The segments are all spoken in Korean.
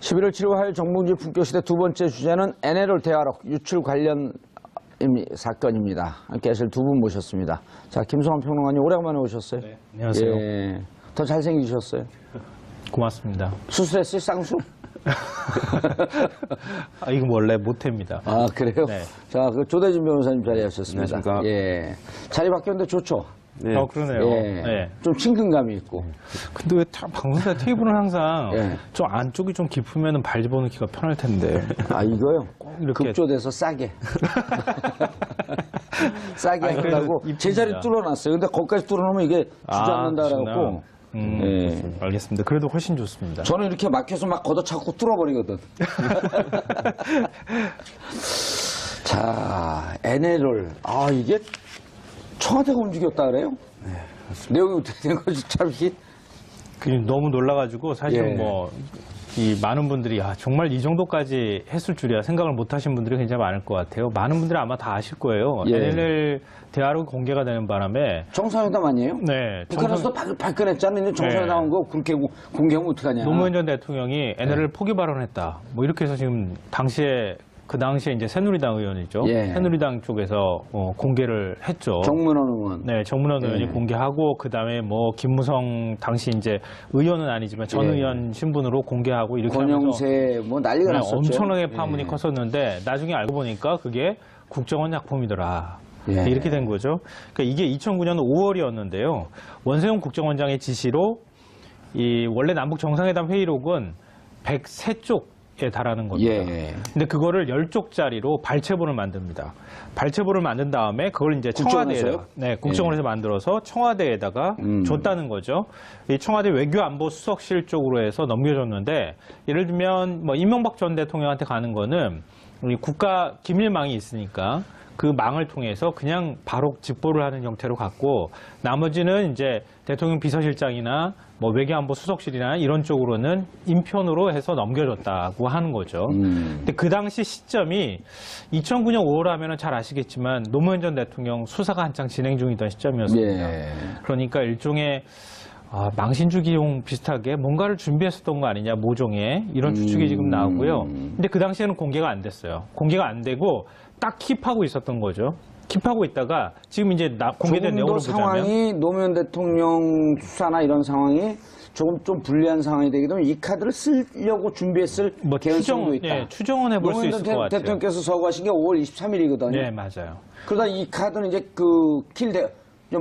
11월 7일 화요일 정봉주 품격시대 두 번째 주제는 NLL 대화록 유출 관련 사건입니다. 함께 하실 두 분 모셨습니다. 자, 김성환 평론가님 오래간만에 오셨어요. 네, 안녕하세요. 예, 더 잘생기셨어요. 고맙습니다. 수술했어요, 쌍수? 이거 원래 모태입니다. 아, 그래요? 네. 자, 그 조대진 변호사님 자리하셨습니다. 안녕하십니까. 예. 자리 바뀌었는데 좋죠? 네. 그러네요. 예. 네. 좀 친근감이 있고. 근데 왜 방송사 테이블은 항상 예. 좀 안쪽이 좀 깊으면 발 집어넣기가 편할 텐데. 아, 이거요? 이렇게. 급조돼서 싸게. 싸게 아니, 하려고 그래도 제자리 이쁩니다. 뚫어놨어요. 근데 거기까지 뚫어놓으면 이게 주저앉는다 그래갖고. 예. 알겠습니다. 그래도 훨씬 좋습니다. 저는 이렇게 막혀서 막 걷어차고 뚫어버리거든. 자, NLL. 아, 이게 청와대가 움직였다 그래요? 네. 내용이 어떻게 된 거지, 참. 너무 놀라가지고 사실 예. 이 많은 분들이 정말 이 정도까지 했을 줄이야 생각을 못 하신 분들이 굉장히 많을 것 같아요. 많은 분들이 아마 다 아실 거예요. 예. NLL 대화록이 공개가 되는 바람에 정상회담 아니에요? 네, 북한에서도 발끈했잖아요. 정상회담 한 거 그렇게 공개하면 어떡하냐. 노무현 전 대통령이 NLL 포기 발언했다. 뭐 이렇게 해서 지금 그 당시에 이제 새누리당 의원이죠. 예. 새누리당 쪽에서 공개를 했죠. 정문원 의원. 네, 정문원 의원이 공개하고 그다음에 김무성 당시 이제 의원은 아니지만 전 예. 의원 신분으로 공개하고 이렇게 하면서 권영세 뭐 난리가 났었죠. 엄청나게 파문이 컸었는데 나중에 알고 보니까 그게 국정원 작품이더라. 예. 이렇게 된 거죠. 그러니까 이게 2009년 5월이었는데요. 원세훈 국정원장의 지시로 원래 남북 정상회담 회의록은 103쪽에 달하는 겁니다. 예. 근데 그거를 10쪽짜리로 발췌본을 만듭니다. 발췌본을 만든 다음에 그걸 이제 청와대에다가 국정원에서 만들어서 청와대에다가 줬다는 거죠. 이 청와대 외교안보수석실 쪽으로 해서 넘겨줬는데 예를 들면 이명박 전 대통령한테 가는 거는 우리 국가 기밀망이 있으니까 그 망을 통해서 그냥 바로 직보를 하는 형태로 갔고 나머지는 이제 대통령 비서실장이나 외교안보 수석실이나 이런 쪽으로는 인편으로 해서 넘겨줬다고 하는 거죠. 근데 그 당시 시점이 2009년 5월 하면은 잘 아시겠지만 노무현 전 대통령 수사가 한창 진행 중이던 시점이었습니다. 예. 그러니까 일종의 망신주기용 비슷하게 뭔가를 준비했었던 거 아니냐, 모종의 이런 추측이 지금 나오고요. 근데 그 당시에는 공개가 안 됐어요. 공개가 안 되고 딱 킵하고 있었던 거죠. 킵하고 있다가 지금 이제 공개된 내용을 보자면 상황이 노무현 대통령 수사나 이런 상황이 조금 좀 불리한 상황이 되기 때문에 이 카드를 쓰려고 준비했을 개연성도 있다. 예, 추정은 해볼 수 있을 것 노무현 같아요. 대통령께서 서거하신 게 5월 23일이거든요. 네, 맞아요. 그러다 이 카드는 이제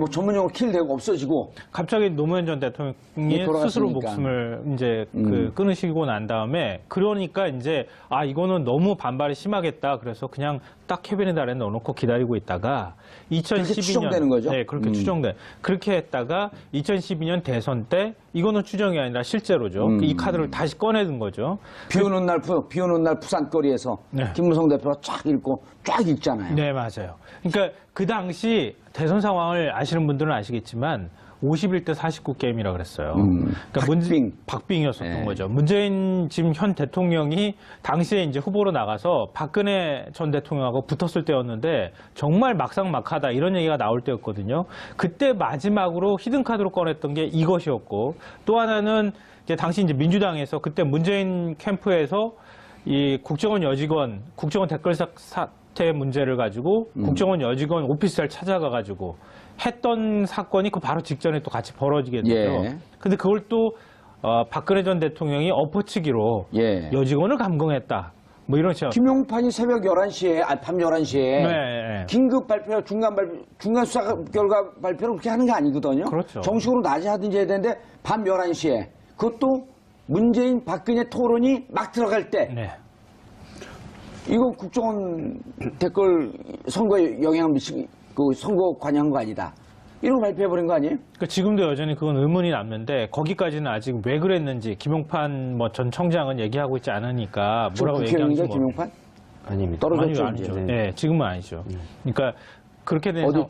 전문용어로 킬되고 없어지고 갑자기 노무현 전 대통령이 돌아가시니까. 스스로 목숨을 이제 끊으시고 난 다음에 그러니까 이제 이거는 너무 반발이 심하겠다. 그래서 그냥 딱 캐비닛 아래에 넣어놓고 기다리고 있다가 2012년 추정되는 거죠? 네, 그렇게 추정돼. 그렇게 했다가 2012년 대선 때 이거는 추정이 아니라 실제로죠. 이 카드를 다시 꺼내든 거죠. 비 오는 날 부산거리에서 네. 김무성 대표가 쫙 읽고 쫙 읽잖아요. 네, 맞아요. 그러니까 그 당시 대선 상황을 아시는 분들은 아시겠지만 51대 49 게임이라 그랬어요. 그러니까 박빙이었었던 네. 거죠. 문재인 지금 현 대통령이 당시에 이제 후보로 나가서 박근혜 전 대통령하고 붙었을 때였는데 정말 막상막하다 이런 얘기가 나올 때였거든요. 그때 마지막으로 히든카드로 꺼냈던 게 이것이었고 또 하나는 이제 당시 이제 민주당에서 그때 문재인 캠프에서 이 국정원 댓글 사태 문제를 가지고 국정원 여직원 오피스를 찾아가가지고 했던 사건이 그 바로 직전에 또 같이 벌어지게 되죠. 예. 근데 그걸 또 박근혜 전 대통령이 엎어치기로 여직원을 감금했다. 이런 식으로. 김용판이 새벽 11시에, 밤 11시에 네. 긴급 발표, 중간 수사 결과 발표를 그렇게 하는 게 아니거든요. 그렇죠. 정식으로 낮에 하든지 해야 되는데 밤 11시에 그것도 문재인, 박근혜 토론이 막 들어갈 때 네. 이거 국정원 댓글 선거에 영향을 미치고 선거 관여한 거 아니다. 이런 거 발표해버린 거 아니에요? 그러니까 지금도 여전히 그건 의문이 남는데 거기까지는 아직 왜 그랬는지 김용판 전 청장은 얘기하고 있지 않으니까 뭐라고 얘기하는지 김용판? 아닙니다. 떨어졌죠. 아니죠. 이제. 네, 지금은 아니죠. 그러니까 그렇게 돼서 어디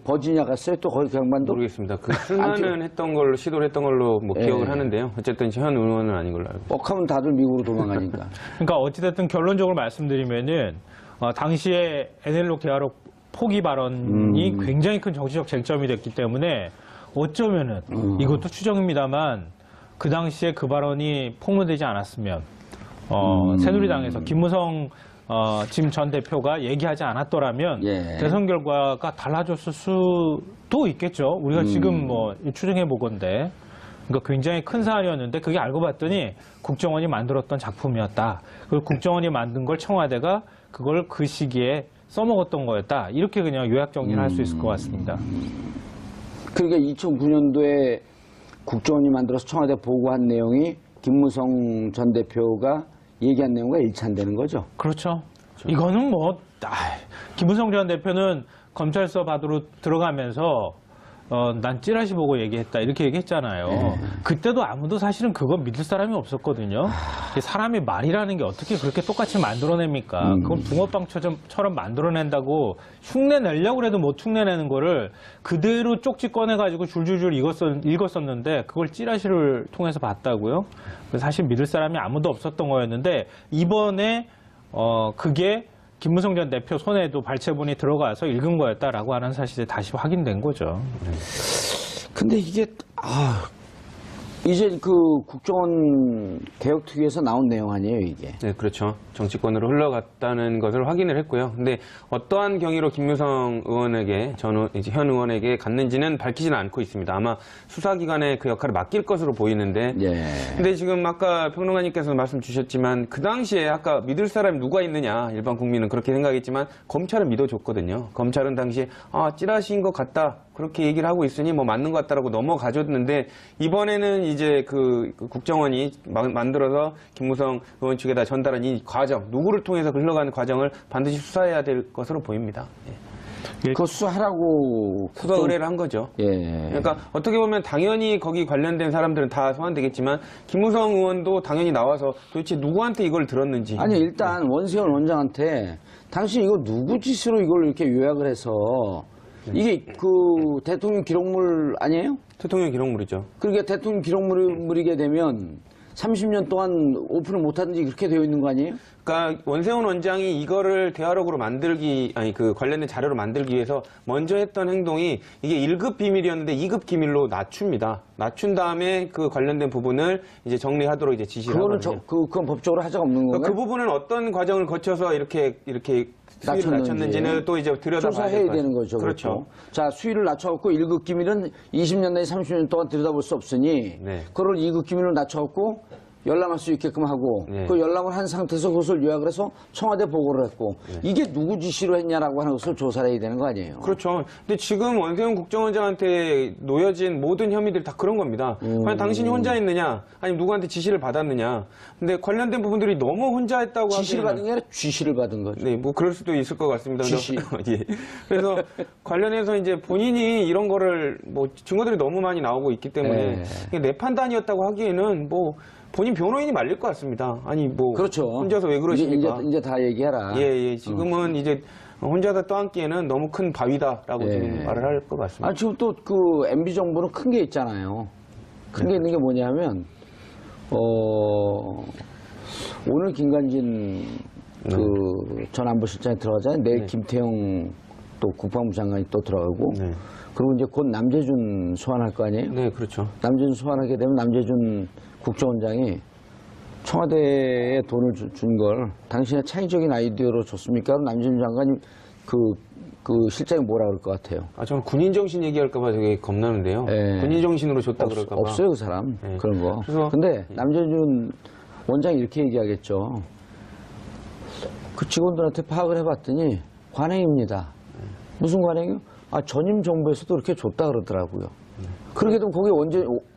버지니아 갔어요? 또 거기 경반도? 모르겠습니다. 출마는 했던 걸로 시도를 했던 걸로 기억을 하는데요. 어쨌든 현 의원은 아닌 걸로 알고 있습니다. 뻑하면 다들 미국으로 도망가니까. 그러니까 어찌됐든 결론적으로 말씀드리면은 당시에 NLL 대화록 포기 발언이 굉장히 큰 정치적 쟁점이 됐기 때문에 어쩌면은 이것도 추정입니다만 그 당시에 그 발언이 폭로되지 않았으면 새누리당에서 김무성 지금 전 대표가 얘기하지 않았더라면 예. 대선 결과가 달라졌을 수도 있겠죠. 우리가 지금 뭐 추정해 보건데. 그러니까 굉장히 큰 사안이었는데 그게 알고 봤더니 국정원이 만들었던 작품이었다. 그리고 국정원이 만든 걸 청와대가 그걸 그 시기에 써먹었던 거였다. 이렇게 그냥 요약 정리를 할 수 있을 것 같습니다. 그러니까 2009년도에 국정원이 만들어서 청와대 보고한 내용이 김무성 전 대표가 얘기한 내용과 일치한다는 거죠. 그렇죠. 이거는 뭐 김무성 전 대표는 검찰서 받으러 들어가면서 난 찌라시 보고 얘기했다 이렇게 얘기했잖아요. 그때도 아무도 사실은 그거 믿을 사람이 없었거든요. 사람이 말이라는 게 어떻게 그렇게 똑같이 만들어냅니까? 그걸 붕어빵처럼 만들어낸다고 흉내내려고 해도 못 흉내내는 거를 그대로 쪽지 꺼내가지고 줄줄줄 읽었었는데 그걸 찌라시를 통해서 봤다고요? 사실 믿을 사람이 아무도 없었던 거였는데 이번에 그게 김무성 전 대표 손에도 발췌본이 들어가서 읽은 거였다라고 하는 사실이 다시 확인된 거죠. 근데 이게 이제 그 국정원 개혁특위에서 나온 내용 아니에요, 이게? 네, 그렇죠. 정치권으로 흘러갔다는 것을 확인을 했고요. 근데 어떠한 경위로 김무성 의원에게, 이제 현 의원에게 갔는지는 밝히지는 않고 있습니다. 아마 수사기관에 그 역할을 맡길 것으로 보이는데. 예. 근데 지금 아까 평론가님께서 말씀 주셨지만 그 당시에 아까 믿을 사람이 누가 있느냐, 일반 국민은 그렇게 생각했지만 검찰은 믿어줬거든요. 검찰은 당시에 찌라시인 것 같다. 그렇게 얘기를 하고 있으니 뭐 맞는 것 같다라고 넘어가줬는데 이번에는 이제 그 국정원이 만들어서 김무성 의원 측에다 전달한 이 과정, 누구를 통해서 흘러가는 과정을 반드시 수사해야 될 것으로 보입니다. 예. 그거 수사하라고 수사 의뢰를 한 거죠. 예. 그러니까 어떻게 보면 당연히 거기 관련된 사람들은 다 소환되겠지만 김무성 의원도 당연히 나와서 도대체 누구한테 이걸 들었는지. 아니 일단 원세훈 원장한테 당신 이거 누구 짓으로 이걸 이렇게 요약을 해서 이게 그 대통령 기록물 아니에요? 대통령 기록물이죠. 그러니까 대통령 기록물이게 되면 30년 동안 오픈을 못하든지 그렇게 되어 있는 거 아니에요? 그러니까 원세훈 원장이 이거를 대화록으로 그 관련된 자료로 만들기 위해서 먼저 했던 행동이 이게 1급 비밀이었는데 2급 기밀로 낮춥니다. 낮춘 다음에 그 관련된 부분을 이제 정리하도록 이제 지시를 하거든요. 그건 법적으로 하자가 없는 건가요? 그 부분은 어떤 과정을 거쳐서 이렇게 수위를 낮췄는지는 또 이제 들여다봐야 조사해야 되는 거죠. 그렇죠. 자, 수위를 낮춰갖고 1급 기밀은 20년 내에 30년 동안 들여다볼 수 없으니 네. 그걸 2급 기밀로 낮춰갖고 열람할 수 있게끔 하고 네. 그 열람을 한 상태에서 그것을 요약을 해서 청와대 보고를 했고 이게 누구 지시로 했냐라고 하는 것을 조사를 해야 되는 거 아니에요? 그렇죠. 근데 지금 원세훈 국정원장한테 놓여진 모든 혐의들이 다 그런 겁니다. 과연 당신이 혼자 했느냐, 아니면 누구한테 지시를 받았느냐. 근데 관련된 부분들이 너무 혼자 했다고 지시를 하기에는 받은 게 아니라 쥐시를 받은 거죠. 네, 뭐 그럴 수도 있을 것 같습니다. 지시. 예. 그래서 관련해서 이제 본인이 이런 거를 뭐 증거들이 너무 많이 나오고 있기 때문에 네. 이게 내 판단이었다고 하기에는 뭐 본인 변호인이 말릴 것 같습니다. 아니 뭐 그렇죠. 혼자서 왜 그러십니까? 이제 다 얘기해라. 예. 지금은 이제 혼자서 떠안기에는 너무 큰 바위다라고 예. 지금 말을 할 것 같습니다. 아, 지금 또 그 MB 정부는 큰 게 있잖아요. 큰 게 있는 게 뭐냐면 오늘 김관진 그 전 안보실장이 들어가잖아요. 내일 김태형 또 국방부 장관이 또 들어가고 네. 그리고 이제 곧 남재준 소환할 거 아니에요? 네, 그렇죠. 남재준 소환하게 되면 남재준 국정원장이 청와대에 돈을 준 걸 당신의 창의적인 아이디어로 줬습니까? 남재준 장관이 그 실장이 뭐라 그럴 것 같아요? 저는 군인 정신 얘기할까봐 되게 겁나는데요. 예. 군인 정신으로 줬다 그럴까봐. 없어요, 그 사람. 네. 그런 거. 그래서- 근데 남재준 원장이 이렇게 얘기하겠죠. 그 직원들한테 파악을 해봤더니 관행입니다. 무슨 관행이요? 전임 정부에서도 그렇게 줬다 그러더라고요. 그렇게 되면 거기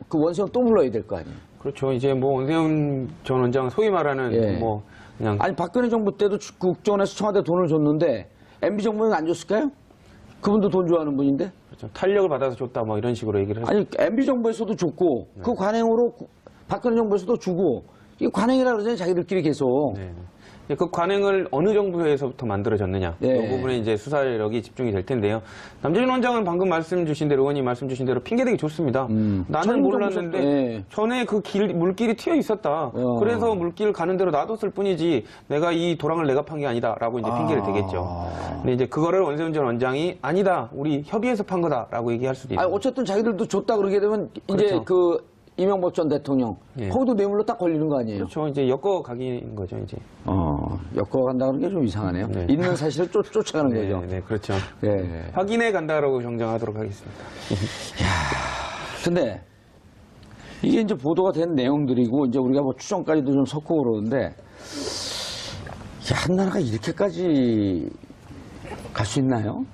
그 원세훈 또 불러야 될 거 아니에요? 그렇죠. 이제 뭐 원세훈 전 원장 소위 말하는 예. 뭐 그냥 아니 박근혜 정부 때도 국정원에서 청와대 돈을 줬는데 MB 정부는 안 줬을까요? 그분도 돈 좋아하는 분인데? 그렇죠. 탄력을 받아서 줬다 뭐 이런 식으로 얘기를 했어요. 아니 MB 정부에서도 줬고 그 관행으로 박근혜 정부에서도 주고 이 관행이라 그러잖아요. 자기들끼리 계속. 네. 그 관행을 어느 정부에서부터 만들어졌느냐 네. 이 부분에 이제 수사력이 집중이 될 텐데요. 남재준 원장은 방금 말씀 주신 대로 의원님 말씀 주신 대로 핑계대기 좋습니다. 나는 전임 몰랐는데 정부 네. 전에 그 물길이 튀어 있었다. 그래서 물길 가는 대로 놔뒀을 뿐이지 내가 이 도랑을 내가 판 게 아니다라고 이제 핑계를 대겠죠. 근데 이제 그거를 원세훈 전 원장이 아니다. 우리 협의해서 판 거다라고 얘기할 수도 있는. 어쨌든 자기들도 줬다 그러게 되면 이제 그렇죠. 그 이명박 전 대통령. 예. 거기도 뇌물로 딱 걸리는 거 아니에요? 그렇죠. 이제 엮어가기인 거죠, 이제. 엮어간다는 게 좀 이상하네요. 네. 있는 사실을 쫓아가는 네, 거죠. 네, 그렇죠. 예. 확인해 간다라고 정정하도록 하겠습니다. 근데 이게 이제 보도가 된 내용들이고 이제 우리가 뭐 추정까지도 좀 섞고 그러는데 이게 한 나라가 이렇게까지 갈 수 있나요?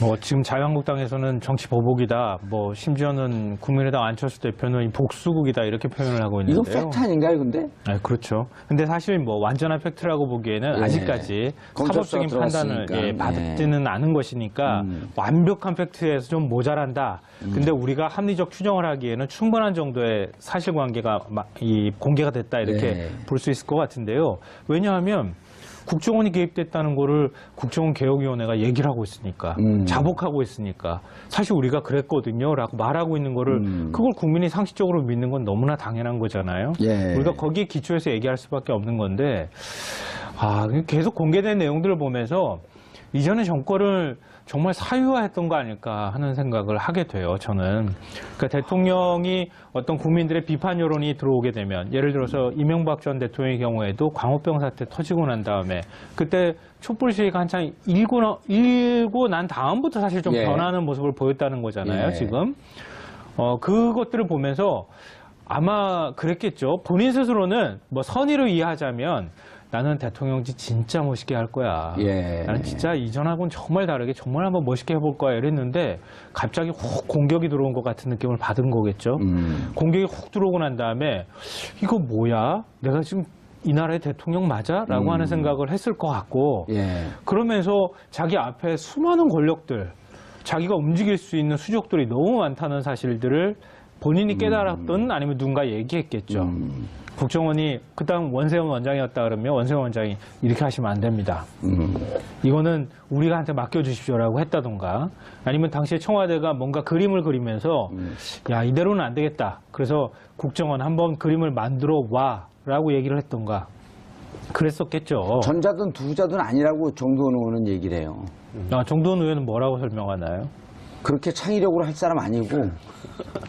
뭐 지금 자유한국당에서는 정치 보복이다. 뭐 심지어는 국민의당 안철수 대표는 이 복수국이다 이렇게 표현을 하고 이건 있는데요. 팩트 아닌가요, 근데? 네, 그렇죠. 근데 사실 뭐 완전한 팩트라고 보기에는 예. 아직까지 검찰 사법적인 수사가 판단을 들어갔으니까. 받지는 않은 것이니까 완벽한 팩트에서 좀 모자란다. 근데 우리가 합리적 추정을 하기에는 충분한 정도의 사실관계가 공개가 됐다 이렇게 네. 볼 수 있을 것 같은데요. 왜냐하면 국정원이 개입됐다는 거를 국정원 개혁위원회가 얘기를 하고 있으니까 자복하고 있으니까 사실 우리가 그랬거든요 라고 말하고 있는 거를 그걸 국민이 상식적으로 믿는 건 너무나 당연한 거잖아요. 예. 우리가 거기에 기초해서 얘기할 수밖에 없는 건데 계속 공개된 내용들을 보면서 이전의 정권을 정말 사유화했던 거 아닐까 하는 생각을 하게 돼요, 저는. 그러니까 대통령이 어떤 국민들의 비판 여론이 들어오게 되면, 예를 들어서 이명박 전 대통령의 경우에도 광우병 사태 터지고 난 다음에, 그때 촛불 시위가 한창 일고 난 다음부터 사실 좀 예. 변하는 모습을 보였다는 거잖아요, 예. 지금. 그것들을 보면서 아마 그랬겠죠. 본인 스스로는 뭐 선의로 이해하자면 나는 대통령직 진짜 멋있게 할 거야. 예. 나는 진짜 이전하고는 정말 다르게 정말 한번 멋있게 해볼 거야 이랬는데 갑자기 훅 공격이 들어온 것 같은 느낌을 받은 거겠죠. 공격이 훅 들어오고 난 다음에 이거 뭐야? 내가 지금 이 나라의 대통령 맞아? 라고 하는 생각을 했을 것 같고 예. 그러면서 자기 앞에 수많은 권력들 자기가 움직일 수 있는 수족들이 너무 많다는 사실들을 본인이 깨달았던 아니면 누군가 얘기했겠죠. 국정원이 그다음 원세훈 원장이었다 그러면 원세훈 원장이 이렇게 하시면 안 됩니다. 이거는 우리가 한테 맡겨주십시오라고 했다던가 아니면 당시에 청와대가 뭔가 그림을 그리면서 야 이대로는 안 되겠다. 그래서 국정원 한번 그림을 만들어 와라고 얘기를 했던가 그랬었겠죠. 전자든 두자든 아니라고 정두원 의원은 얘기를 해요. 정두원 의원은 뭐라고 설명하나요? 그렇게 창의력으로 할 사람 아니고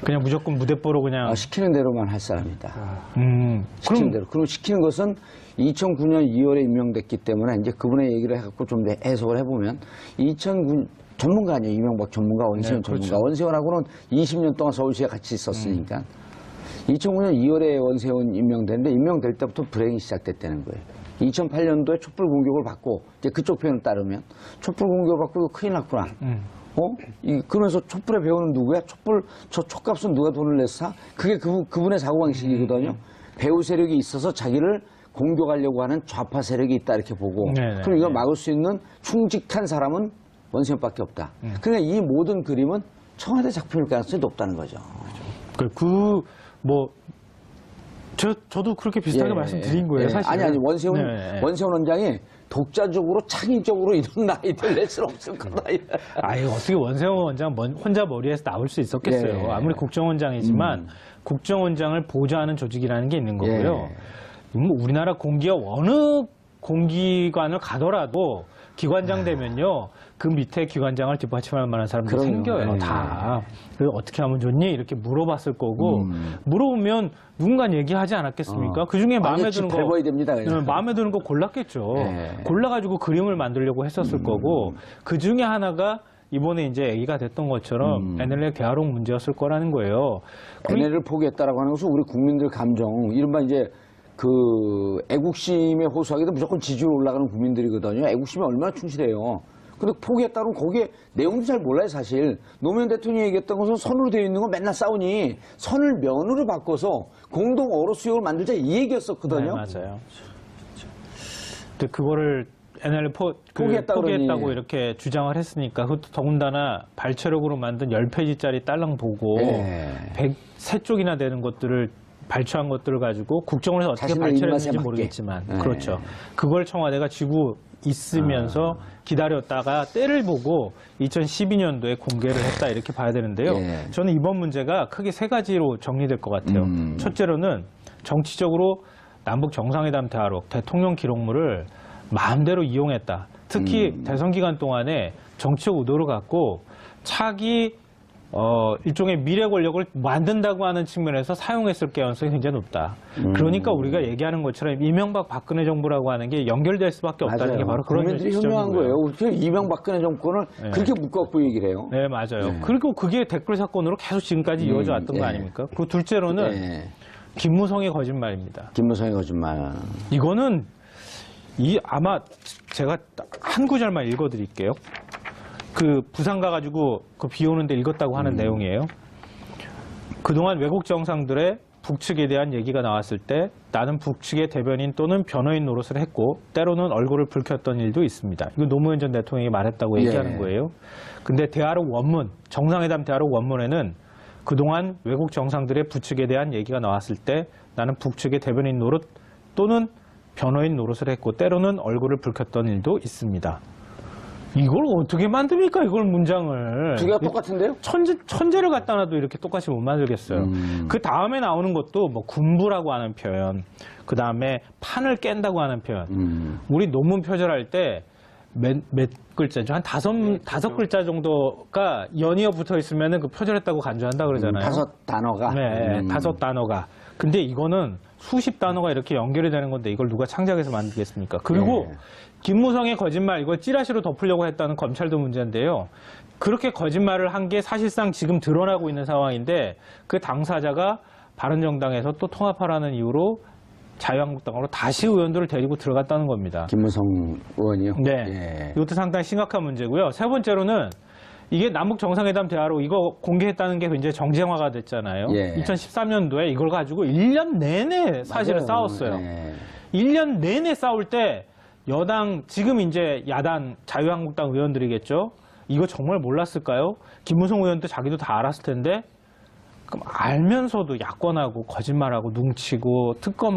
그냥 무조건 무대뽀로 그냥 시키는 대로만 할 사람이다. 시키는 그럼 대로. 그럼 시키는 것은 2009년 2월에 임명됐기 때문에 이제 그분의 얘기를 해갖고 좀 해석을 해보면 2009 전문가 아니에요. 이명박 전문가, 원세훈 네, 그렇죠. 전문가. 원세훈하고는 20년 동안 서울시에 같이 있었으니까. 2009년 2월에 원세훈 임명됐는데 임명될 때부터 불행이 시작됐다는 거예요. 2008년도에 촛불 공격을 받고 이제 그쪽 표현을 따르면 촛불 공격을 받고 이거 큰일 났구나. 그러면서 촛불의 배우는 누구야? 저 촛값은 누가 돈을 냈어? 그게 그분의 사고방식이거든요. 배우 세력이 있어서 자기를 공격하려고 하는 좌파 세력이 있다 이렇게 보고 네네. 그럼 이걸 막을 수 있는 충직한 사람은 원세훈밖에 없다. 그러니까 이 모든 그림은 청와대 작품일 가능성이 높다는 거죠. 저도 그렇게 비슷하게 말씀드린 거예요, 사실. 아니, 원세훈 네. 원장이 독자적으로 창의적으로 이런 나이들 낼 수는 없을 거다. 어떻게 원세훈 원장 혼자 머리에서 나올 수 있었겠어요. 예. 아무리 국정원장이지만 국정원장을 보좌하는 조직이라는 게 있는 거고요. 우리나라 공기업 어느 공기관을 가더라도 기관장 되면요. 그 밑에 기관장을 뒷받침할 만한 사람들이 그럼요. 생겨요. 예. 다. 그래서 어떻게 하면 좋니? 이렇게 물어봤을 거고 물어보면 누군가 얘기하지 않았겠습니까? 그중에 마음에 드는 거 밟아야 됩니다. 그냥. 마음에 드는 거 골랐겠죠. 예. 골라가지고 그림을 만들려고 했었을 거고 그 중에 하나가 이번에 이제 얘기가 됐던 것처럼 NLL 대화록 문제였을 거라는 거예요. NL을 포기했다라고 하는 것은 우리 국민들 감정, 이른바 이제 그 애국심에 호소하기도 무조건 지지율 올라가는 국민들이거든요. 애국심에 얼마나 충실해요. 근데 포기했다면 거기에 내용도 잘 몰라요, 사실. 노무현 대통령이 얘기했던 것은 선으로 되어 있는 건 맨날 싸우니 선을 면으로 바꿔서 공동 어로 수용을 만들자 이 얘기였었거든요. 네, 맞아요. 근데 그거를 NLL 포기했다고 포기했다고 이렇게 주장을 했으니까 그것도 더군다나 발췌록으로 만든 10페이지짜리 딸랑 보고 예. 103쪽이나 되는 것들을 발췌한 것들을 가지고 국정원에서 어떻게 자신의 발췌를 입맛에 했는지 맞게. 모르겠지만 네. 그렇죠. 그걸 청와대가 쥐고 있으면서 기다렸다가 때를 보고 2012년도에 공개를 했다 이렇게 봐야 되는데요. 예. 저는 이번 문제가 크게 세 가지로 정리될 것 같아요. 첫째로는 정치적으로 남북 정상회담 대화록 대통령 기록물을 마음대로 이용했다. 특히 대선 기간 동안에 정치적 의도를 갖고 차기 일종의 미래 권력을 만든다고 하는 측면에서 사용했을 가능성이 굉장히 높다. 그러니까 우리가 얘기하는 것처럼 이명박 박근혜 정부라고 하는 게 연결될 수밖에 없다는 맞아요. 게 바로 그런 국민들이 현명한 지점이고요. 거예요. 어떻게 이명박근혜 정권을 그렇게 묶어갖고 얘기를 해요? 네, 맞아요. 그리고 그게 댓글 사건으로 계속 지금까지 이어져 왔던 거 아닙니까? 그리고 둘째로는 예. 김무성의 거짓말입니다. 김무성의 거짓말. 이거는 아마 제가 한 구절만 읽어드릴게요. 그 부산 가가지고 그 비 오는데 읽었다고 하는 내용이에요. 그동안 외국 정상들의 북측에 대한 얘기가 나왔을 때 나는 북측의 대변인 또는 변호인 노릇을 했고 때로는 얼굴을 붉혔던 일도 있습니다. 이거 노무현 전 대통령이 말했다고 얘기하는 거예요. 근데 대화록 원문, 정상회담 대화록 원문에는 그동안 외국 정상들의 북측에 대한 얘기가 나왔을 때 나는 북측의 대변인 노릇 또는 변호인 노릇을 했고 때로는 얼굴을 붉혔던 일도 있습니다. 이걸 어떻게 만듭니까? 이걸 문장을. 두 개가 똑같은데요? 천재를 갖다 놔도 이렇게 똑같이 못 만들겠어요. 그 다음에 나오는 것도 뭐 군부라고 하는 표현, 그 다음에 판을 깬다고 하는 표현. 우리 논문 표절할 때 몇 글자죠? 한 다섯 글자 정도가 연이어 붙어 있으면 그 표절했다고 간주한다 그러잖아요. 5단어가? 네, 5단어가. 근데 이거는 수십 단어가 이렇게 연결이 되는 건데 이걸 누가 창작해서 만들겠습니까? 그리고 김무성의 거짓말, 이걸 찌라시로 덮으려고 했다는 검찰도 문제인데요. 그렇게 거짓말을 한 게 사실상 지금 드러나고 있는 상황인데 그 당사자가 바른정당에서 또 통합하라는 이유로 자유한국당으로 다시 의원들을 데리고 들어갔다는 겁니다. 김무성 의원이요? 네. 예. 이것도 상당히 심각한 문제고요. 세 번째로는 이게 남북 정상회담 대화로 이거 공개했다는 게 굉장히 정쟁화가 됐잖아요. 예. 2013년도에 이걸 가지고 1년 내내 사실은 맞아요. 싸웠어요. 예. 1년 내내 싸울 때 여당, 지금 이제 야당 자유한국당 의원들이겠죠. 이거 정말 몰랐을까요? 김무성 의원도 자기도 다 알았을 텐데 그럼 알면서도 야권하고 거짓말하고 뭉치고 특검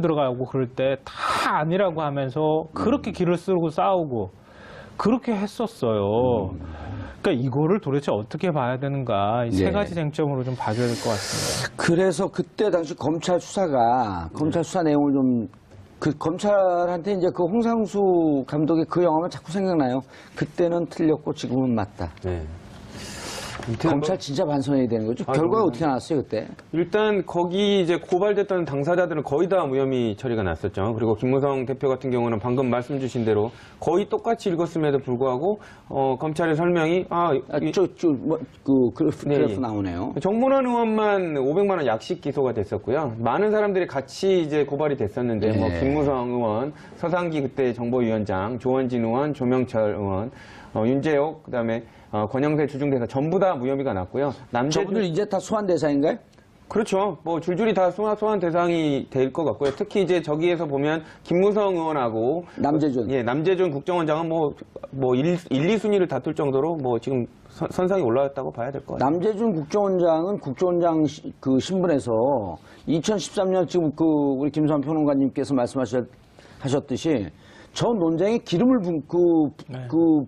들어가고 그럴 때 다 아니라고 하면서 그렇게 길을 쓰고 싸우고 그렇게 했었어요. 그러니까 이거를 도대체 어떻게 봐야 되는가 이 세 가지 쟁점으로 좀 봐줘야 될 것 같습니다. 그래서 그때 당시 검찰 수사 내용을 좀 검찰한테 이제 그 홍상수 감독의 그 영화만 자꾸 생각나요. 그때는 틀렸고 지금은 맞다. 네. 검찰 진짜 반성해야 되는 거죠. 결과가 어떻게 나왔어요 그때? 일단 거기 이제 고발됐던 당사자들은 거의 다 무혐의 처리가 났었죠. 그리고 김무성 대표 같은 경우는 방금 말씀 주신 대로 거의 똑같이 읽었음에도 불구하고 검찰의 설명이 그래프 나오네요. 정문원 의원만 500만 원 약식 기소가 됐었고요. 많은 사람들이 같이 이제 고발이 됐었는데 뭐 김무성 의원, 서상기 그때 정보위원장, 조원진 의원, 조명철 의원, 윤재옥 그다음에 권영세 주중대사 전부 다 무혐의가 났고요. 저분들 이제 다 소환 대상인가요? 그렇죠. 뭐 줄줄이 다 소환 대상이 될 것 같고요. 특히 이제 저기에서 보면 김무성 의원하고 남재준 국정원장은 뭐 1, 2순위를 다툴 정도로 뭐 지금 선상에 올라왔다고 봐야 될 것 같아요. 남재준 국정원장은 국정원장 그 신분에서 2013년 지금 우리 김수환 평론가님께서 말씀하셨듯이 저 논쟁에 기름을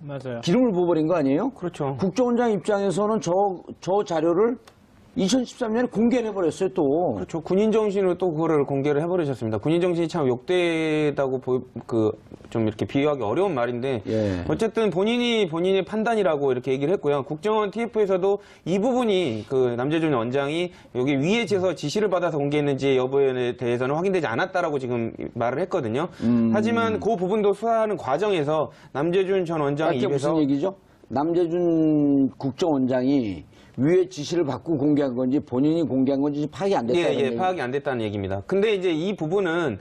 맞아요. 기름을 부어버린 거 아니에요? 그렇죠. 국정원장 입장에서는 저 자료를 2013년에 공개를 해버렸어요, 또. 그렇죠. 군인 정신으로 또 그거를 공개를 해버리셨습니다. 군인 정신이 참 욕되다고 좀 이렇게 비유하기 어려운 말인데 어쨌든 본인의 판단이라고 이렇게 얘기를 했고요. 국정원 TF에서도 이 부분이 그 남재준 원장이 여기 위에서 지시를 받아서 공개했는지 여부에 대해서는 확인되지 않았다라고 지금 말을 했거든요. 하지만 그 부분도 수사하는 과정에서 남재준 전 원장 입에서 무슨 얘기죠? 남재준 국정원장이 위에 지시를 받고 공개한 건지 본인이 공개한 건지 파악이 안 됐다는 얘기. 파악이 안 됐다는 얘기입니다. 근데 이제 이 부분은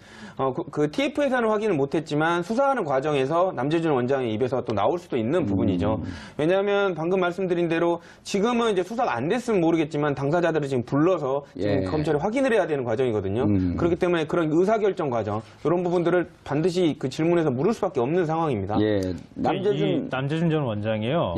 그 TF에서는 확인을 못했지만 수사하는 과정에서 남재준 원장의 입에서 또 나올 수도 있는 부분이죠. 왜냐하면 방금 말씀드린 대로 지금은 이제 수사가 안 됐으면 모르겠지만 당사자들을 지금 불러서 지금 검찰이 확인을 해야 되는 과정이거든요. 그렇기 때문에 그런 의사결정 과정 이런 부분들을 반드시 그 질문에서 물을 수밖에 없는 상황입니다. 남재준 전 원장이요.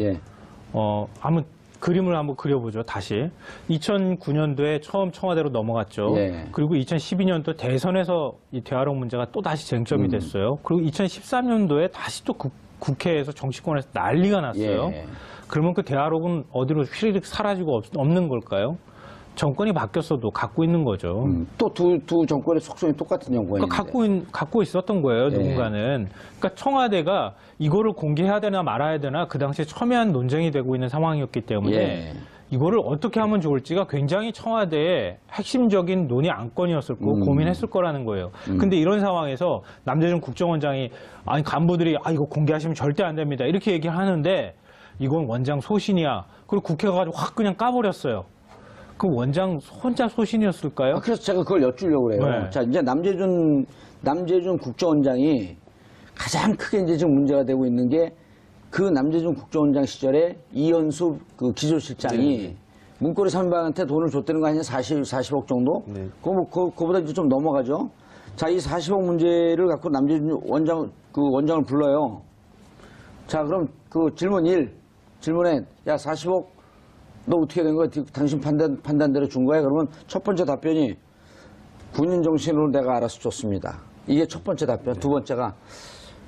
그림을 한번 그려보죠, 다시. 2009년도에 처음 청와대로 넘어갔죠. 그리고 2012년도 대선에서 이 대화록 문제가 또 다시 쟁점이 됐어요. 그리고 2013년도에 다시 또 국회에서 정치권에서 난리가 났어요. 그러면 그 대화록은 어디로 휘리릭 사라지고 없는 걸까요? 정권이 바뀌었어도 갖고 있는 거죠. 또 두 정권의 속성이 똑같은 정권인데. 그러니까 갖고 있었던 거예요, 누군가는. 그러니까 청와대가 이거를 공개해야 되나 말아야 되나 그 당시에 첨예한 논쟁이 되고 있는 상황이었기 때문에 이거를 어떻게 하면 좋을지가 굉장히 청와대의 핵심적인 논의 안건이었을 거고 고민했을 거라는 거예요. 근데 이런 상황에서 남재준 국정원장이 아니 간부들이 이거 공개하시면 절대 안 됩니다. 이렇게 얘기를 하는데 이건 원장 소신이야. 그리고 국회가 가지고 확 그냥 까버렸어요. 그 원장 혼자 소신이었을까요? 그래서 제가 그걸 여쭈려고 그래요. 네. 자, 이제 남재준 국정원장이 가장 크게 이제 지금 문제가 되고 있는 게 그 남재준 국정원장 시절에 이현수 그 기조실장이 문고리 선배한테 돈을 줬다는 거 아니냐? 40억 정도? 네. 그거보다 이제 좀 넘어가죠. 자, 이 40억 문제를 갖고 남재준 원장을 불러요. 자, 그럼 그 질문 1. 질문에, 야, 40억 너 어떻게 된 거야? 당신 판단대로 준 거야? 그러면 첫 번째 답변이 군인 정신으로 내가 알아서 줬습니다. 이게 첫 번째 답변. 두 번째가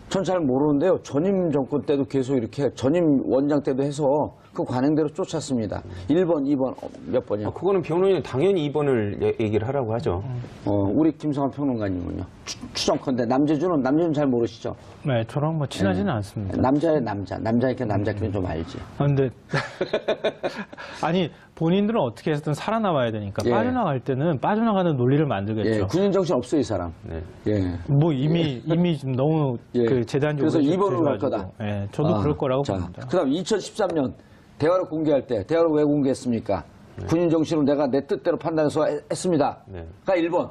전 잘 모르는데요. 전임 정권 때도 계속 이렇게 전임 원장 때도 해서 그 관행대로 쫓았습니다. 1번, 2번, 몇 번이요? 그거는 변호인은 당연히 2번을 얘기를 하라고 하죠. 우리 김성환 평론가님은요. 추정컨대 남재준은 잘 모르시죠? 네, 저랑 뭐 친하지는 않습니다. 남자의 남자니까 남자끼리 좀 알지. 근데 아니 본인들은 어떻게 해서든 살아남아야 되니까 예. 빠져나갈 때는 빠져나가는 논리를 만들겠죠. 예, 군인 정신 없어 이 사람. 네. 예. 뭐 이미 좀 너무 예. 그 재단적으로 그래서 2번으로 갈 돼가지고. 거다. 예, 저도 그럴 거라고 자, 봅니다. 그다음 2013년 대화를 공개할 때 대화를 왜 공개했습니까? 군인 정신으로 내가 내 뜻대로 판단해서 했습니다. 네. 가 1번.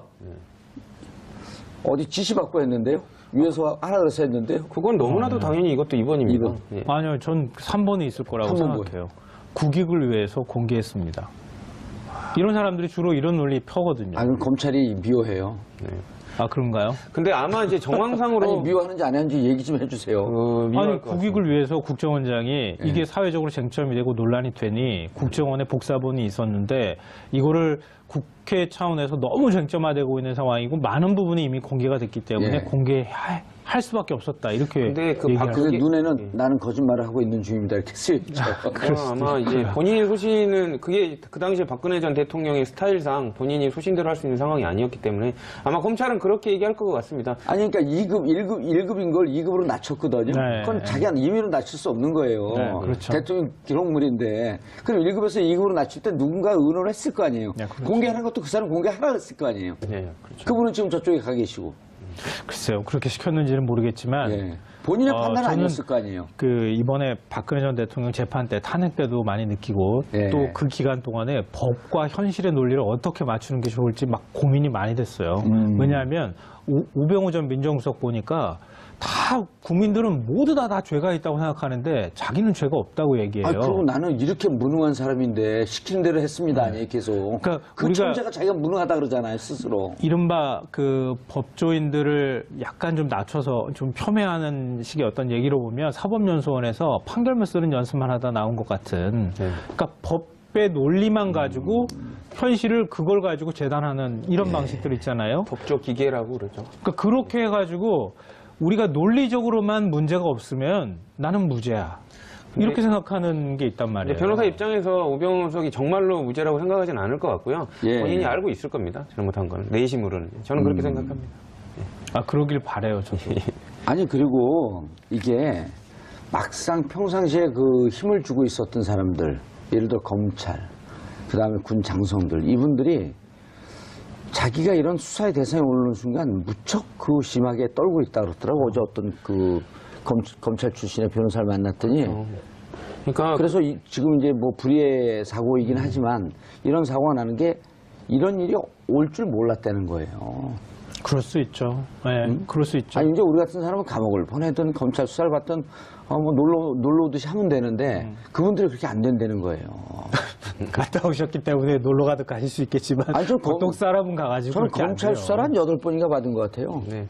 어디 지시받고 했는데요? 위에서 하라 그래서 했는데요? 그건 너무나도 당연히 이것도 2번입니다. 2번. 예. 아니요, 전 3번이 있을 거라고 3번 생각해요. 국익을 위해서 공개했습니다. 이런 사람들이 주로 이런 논리 펴거든요. 그럼 검찰이 미워해요. 네. 아, 그런가요? 근데 아마 이제 정황상으로 아니, 미워하는지 안 하는지 얘기 좀 해주세요. 미워할 아니, 것 국익을 위해서 국정원장이 이게 사회적으로 쟁점이 되고 논란이 되니 국정원에 복사본이 있었는데 이거를 국회 차원에서 너무 쟁점화되고 있는 상황이고 많은 부분이 이미 공개가 됐기 때문에 예. 공개할 수밖에 없었다. 이렇게 근데 그 얘기할 그 그게- 눈에는 나는 거짓말을 하고 있는 중입니다. 이렇게 쓰여있죠. 아마 이제 본인이 소신은 그게 그 당시에 박근혜 전 대통령의 스타일상 본인이 소신대로 할 수 있는 상황이 아니었기 때문에 아마 검찰은 그렇게 얘기할 것 같습니다. 아니, 그러니까 1급인 걸 2급으로 낮췄거든요. 네. 그건 자기가 임의로 낮출 수 없는 거예요. 네, 그렇죠. 대통령 기록물인데. 그럼 1급에서 2급으로 낮출 때 누군가 의논을 했을 거 아니에요. 네, 그렇죠. 공개하는 것도 그 사람 공개하라 했을 거 아니에요. 예, 그렇죠. 그분은 지금 저쪽에 가 계시고. 글쎄요. 그렇게 시켰는지는 모르겠지만 예. 본인의 판단은 저는 아니었을 거 아니에요. 그 이번에 박근혜 전 대통령 재판 때 탄핵 때도 많이 느끼고 예. 또 그 기간 동안에 법과 현실의 논리를 어떻게 맞추는 게 좋을지 막 고민이 많이 됐어요. 왜냐하면 우병우 전 민정수석 보니까 다 국민들은 모두 다 죄가 있다고 생각하는데 자기는 죄가 없다고 얘기해요. 그리고 나는 이렇게 무능한 사람인데 시키는 대로 했습니다. 아니, 계속. 그러니까 그 우리가- 천재가 자기가 무능하다 그러잖아요, 스스로. 이른바 그 법조인들을 약간 좀 낮춰서 좀 폄훼하는 식의 어떤 얘기로 보면 사법연수원에서 판결문 쓰는 연습만 하다 나온 것 같은 네. 그러니까 법의 논리만 가지고 현실을 그걸 가지고 재단하는 이런 방식들 있잖아요. 법조 기계라고 그러죠. 그러니까 그렇게 해가지고 우리가 논리적으로만 문제가 없으면 나는 무죄야. 이렇게 생각하는 게 있단 말이에요. 변호사 입장에서 우병우 수석이 정말로 무죄라고 생각하지는 않을 것 같고요. 예. 본인이 알고 있을 겁니다. 잘못한 거는. 내심으로는. 저는 그렇게 생각합니다. 아, 그러길 바래요, 저도. 아니, 그리고 이게 막상 평상시에 그 힘을 주고 있었던 사람들, 예를 들어 검찰, 그 다음에 군 장성들, 이분들이 자기가 이런 수사의 대상에 오르는 순간 무척 그 심하게 떨고 있다 그러더라고. 어제 어떤 그 검찰 출신의 변호사를 만났더니. 그러니까 그래서 지금 이제 뭐 불의의 사고이긴 하지만 이런 사고가 나는 게 이런 일이 올 줄 몰랐다는 거예요. 그럴 수 있죠. 네, 그럴 수 있죠. 아니, 이제 우리 같은 사람은 감옥을 보내든 검찰 수사를 받든 뭐 놀러 오듯이 하면 되는데 그분들이 그렇게 안 된다는 거예요. 갔다 오셨기 때문에 놀러 가듯 가실 수 있겠지만 아니, 저 보통 사람은 가가지고 저는 그렇게 안 검찰 돼요. 수사를 한 8번인가 받은 것 같아요. 네.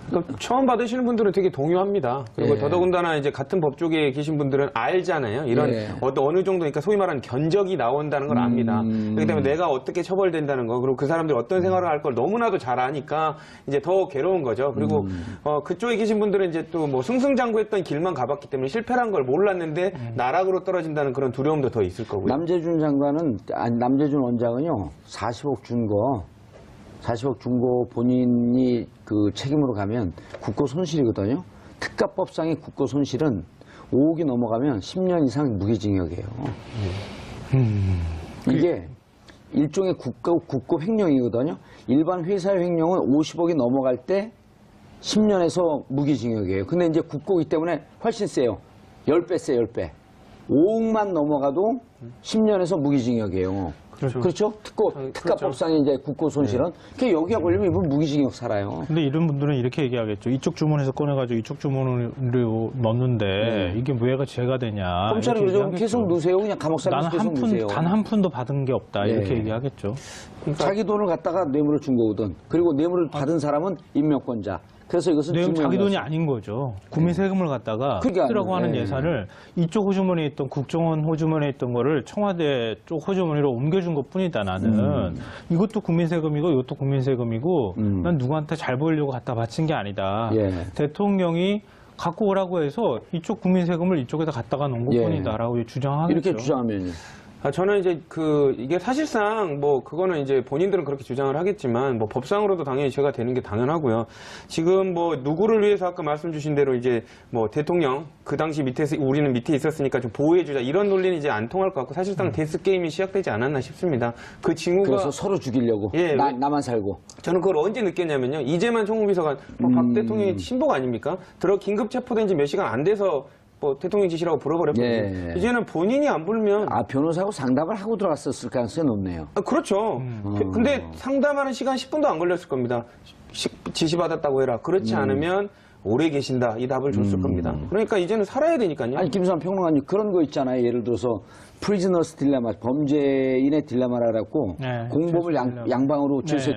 그러니까 처음 받으시는 분들은 되게 동요합니다. 그리고 예. 더더군다나 이제 같은 법 쪽에 계신 분들은 알잖아요. 이런 예. 어느 정도, 그러니까 소위 말하는 견적이 나온다는 걸 압니다. 그렇기 때문에 내가 어떻게 처벌된다는 거, 그리고 그 사람들이 어떤 생활을 할 걸 너무나도 잘 아니까 이제 더 괴로운 거죠. 그리고 그쪽에 계신 분들은 이제 또 뭐 승승장구했던 길만 가봤기 때문에 실패란 걸 몰랐는데 나락으로 떨어진다는 그런 두려움도 더 있을 거고요. 남재준 남재준 원장은요, 40억 준 거 본인이 그 책임으로 가면 국고 손실이거든요. 특가법상의 국고 손실은 5억이 넘어가면 10년 이상 무기징역이에요. 이게 일종의 국고 횡령이거든요. 일반 회사의 횡령은 50억이 넘어갈 때 10년에서 무기징역이에요. 근데 이제 국고이기 때문에 훨씬 세요. 10배 세, 10배. 5억만 넘어가도 10년에서 무기징역이에요. 그렇죠? 특가법상의 이제 국고 손실은. 그 여기가 걸리면 이분 무기징역 살아요. 근데 이런 분들은 이렇게 얘기하겠죠. 이쪽 주문에서 꺼내가지고 이쪽 주문으로 넣는데 이게 왜 죄가 되냐. 검찰이 이렇게 그러죠. 얘기하겠죠. 계속 넣으세요. 그냥 감옥 살면서 나는 계속 넣으세요. 단 한 푼도 받은 게 없다. 이렇게 예. 얘기하겠죠. 자기 돈을 갖다가 뇌물을 준 거거든. 그리고 뇌물을 받은 사람은 임명권자. 그래서 이것은 내용 자기 돈이 중요한 아닌 거죠. 국민 세금을 갖다가 그게 쓰라고 하는 아니에요. 예산을 이쪽 호주머니에 있던 국정원 호주머니에 있던 거를 청와대 쪽 호주머니로 옮겨준 것 뿐이다 나는. 이것도 국민 세금이고 이것도 국민 세금이고 난 누구한테 잘 보이려고 갖다 바친 게 아니다. 예. 대통령이 갖고 오라고 해서 이쪽 국민 세금을 이쪽에다 갖다가 놓은 것 예. 뿐이다라고 주장하겠죠. 이렇게 주장하면요. 저는 이제 이게 사실상 그거는 이제 본인들은 그렇게 주장을 하겠지만 법상으로도 당연히 죄가 되는 게 당연하고요. 지금 누구를 위해서 아까 말씀 주신 대로 이제 대통령 그 당시 우리는 밑에 있었으니까 좀 보호해주자 이런 논리는 이제 안 통할 것 같고 사실상 데스 게임이 시작되지 않았나 싶습니다. 그 징후가 그래서 서로 죽이려고. 예, 나만 살고. 저는 그걸 언제 느꼈냐면요. 이재만 총무비서관 박 대통령이 신복 아닙니까? 긴급 체포된 지 몇 시간 안 돼서 대통령 지시라고 불어버렸거든요. 예. 이제는 본인이 안 불면 변호사하고 상담을 하고 들어갔었을 가능성이 높네요. 그렇죠. 근데 상담하는 시간 10분도 안 걸렸을 겁니다. 지시받았다고 해라. 그렇지 않으면 오래 계신다. 이 답을 줬을 겁니다. 그러니까 이제는 살아야 되니까요. 아니, 김수환 평론가님, 그런 거 있잖아요. 예를 들어서, 프리즈너스 딜레마, 범죄인의 딜레마라고, 네, 공범을 양방으로 죄수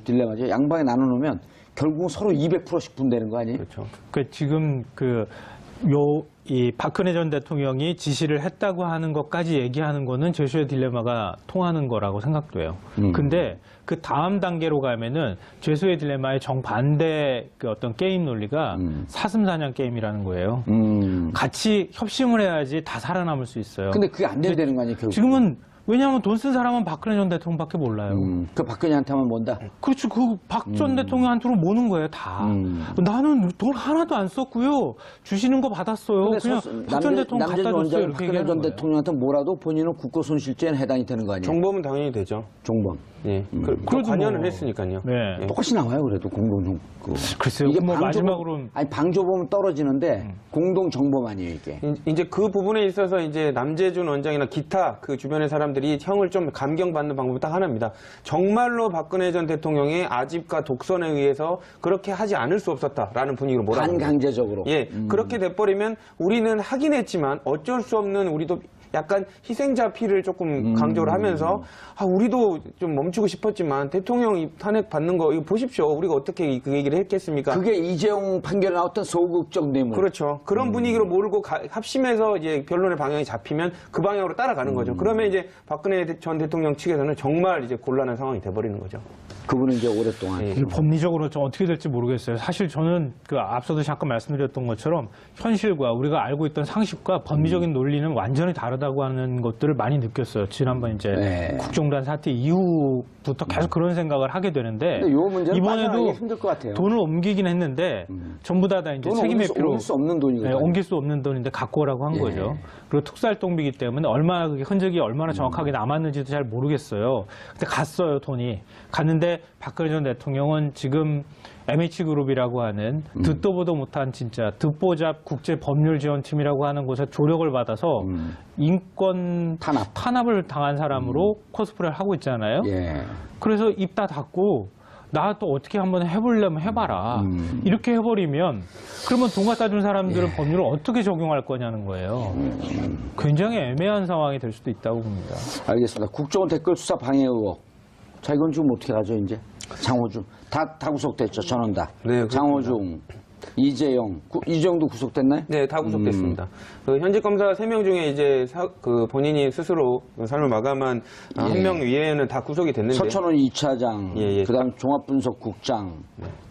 딜레마죠. 양방에 나눠놓으면 결국 서로 200%씩 분되는 거 아니에요? 그렇죠. 지금 이 박근혜 전 대통령이 지시를 했다고 하는 것까지 얘기하는 거는 죄수의 딜레마가 통하는 거라고 생각돼요. 근데 그 다음 단계로 가면은 죄수의 딜레마의 정반대 어떤 게임 논리가 사슴사냥 게임이라는 거예요. 같이 협심을 해야지 다 살아남을 수 있어요. 근데 그게 안 되는 거 아니에요, 결국? 지금은 왜냐하면 돈 쓴 사람은 박근혜 전 대통령밖에 몰라요. 그 박근혜한테 하면 뭔다? 그렇죠. 박 전 대통령한테로 모는 거예요, 다. 나는 돈 하나도 안 썼고요. 주시는 거 받았어요. 그냥 박 전 대통령 갖다 줬어요. 이렇게 박근혜 얘기하는 전 거예요. 대통령한테 뭐라도 본인은 국고손실죄는 해당이 되는 거 아니에요? 정범은 당연히 되죠. 종범. 예. 관여는 했으니까요. 네. 똑같이 나와요, 그래도 공동 글쎄요. 이게 마지막으로 방조범은 떨어지는데 공동 정범 아니에요, 이게. 이제 그 부분에 있어서 이제 남재준 원장이나 기타 그 주변의 사람들이 형을 좀 감경받는 방법이 딱 하나입니다. 정말로 박근혜 전 대통령의 아집과 독선에 의해서 그렇게 하지 않을 수 없었다라는 분위기로 몰아갑니다. 반강제적으로. 예, 그렇게 돼버리면 우리는 하긴 했지만 어쩔 수 없는 우리도 약간 희생자 피를 조금 강조를 하면서 우리도 좀 멈추고 싶었지만 대통령 탄핵 받는 거 이거 보십시오. 우리가 어떻게 그 얘기를 했겠습니까? 그게 이재용 판결에 나왔던 소극적 뇌물. 그렇죠. 그런 분위기로 몰고 합심해서 이제 변론의 방향이 잡히면 그 방향으로 따라가는 거죠. 그러면 이제 박근혜 전 대통령 측에서는 정말 이제 곤란한 상황이 돼버리는 거죠. 그분은 이제 오랫동안. 예. 이게 법리적으로 좀 어떻게 될지 모르겠어요. 사실 저는 앞서도 잠깐 말씀드렸던 것처럼 현실과 우리가 알고 있던 상식과 법리적인 논리는 완전히 다르다고 하는 것들을 많이 느꼈어요. 지난번 이제 네. 국정단 사태 이후부터 계속 그런 생각을 하게 되는데 근데 요 문제는 이번에도 빠져나가기 힘들 것 같아요. 돈을 옮기긴 했는데 전부 다 이제 돈은 책임의 피로 옮길 수 없는 돈이거든요. 네, 옮길 수 없는 돈인데 갖고 오라고 한 예. 거죠. 그리고 특수활동비이기 때문에 얼마나 그게 흔적이 얼마나 정확하게 남았는지도 잘 모르겠어요. 근데 갔어요, 돈이. 갔는데 박근혜 전 대통령은 지금 MH그룹이라고 하는 듣도 보도 못한 진짜 듣보잡 국제법률지원팀이라고 하는 곳에 조력을 받아서 인권 탄압을 당한 사람으로 코스프레를 하고 있잖아요. 예. 그래서 입 다 닫고 나 또 어떻게 한번 해보려면 해봐라. 이렇게 해버리면 그러면 돈 갖다 준 사람들은 법률을 어떻게 적용할 거냐는 거예요. 굉장히 애매한 상황이 될 수도 있다고 봅니다. 알겠습니다. 국정원 댓글 수사 방해 의혹. 자, 이건 지금 어떻게 가죠, 이제? 장호중. 다 구속됐죠, 전원 다. 네, 장호중, 이재용. 이재용도 구속됐나요? 네, 다 구속됐습니다. 현직 검사 3명 중에 이제 본인이 스스로 삶을 마감한 한 명 위에는 다 구속이 됐는데. 서천원 2차장, 예. 그다음 종합분석국장,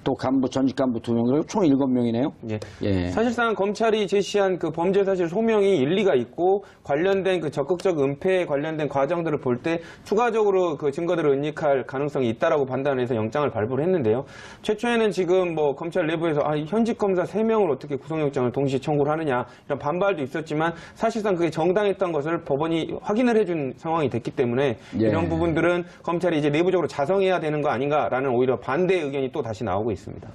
또 간부, 전직 간부 2명, 그리고 총 7명이네요. 예. 예. 사실상 검찰이 제시한 그 범죄 사실 소명이 일리가 있고 관련된 그 적극적 은폐에 관련된 과정들을 볼 때 추가적으로 그 증거들을 은닉할 가능성이 있다라고 판단해서 영장을 발부를 했는데요. 최초에는 지금 뭐 검찰 내부에서 현직 검사 3명을 어떻게 구속영장을 동시에 청구를 하느냐 이런 반발도 있었지만 사실상 그게 정당했던 것을 법원이 확인을 해준 상황이 됐기 때문에 예. 이런 부분들은 검찰이 이제 내부적으로 자성해야 되는 거 아닌가라는 오히려 반대 의견이 또 다시 나오고 있습니다.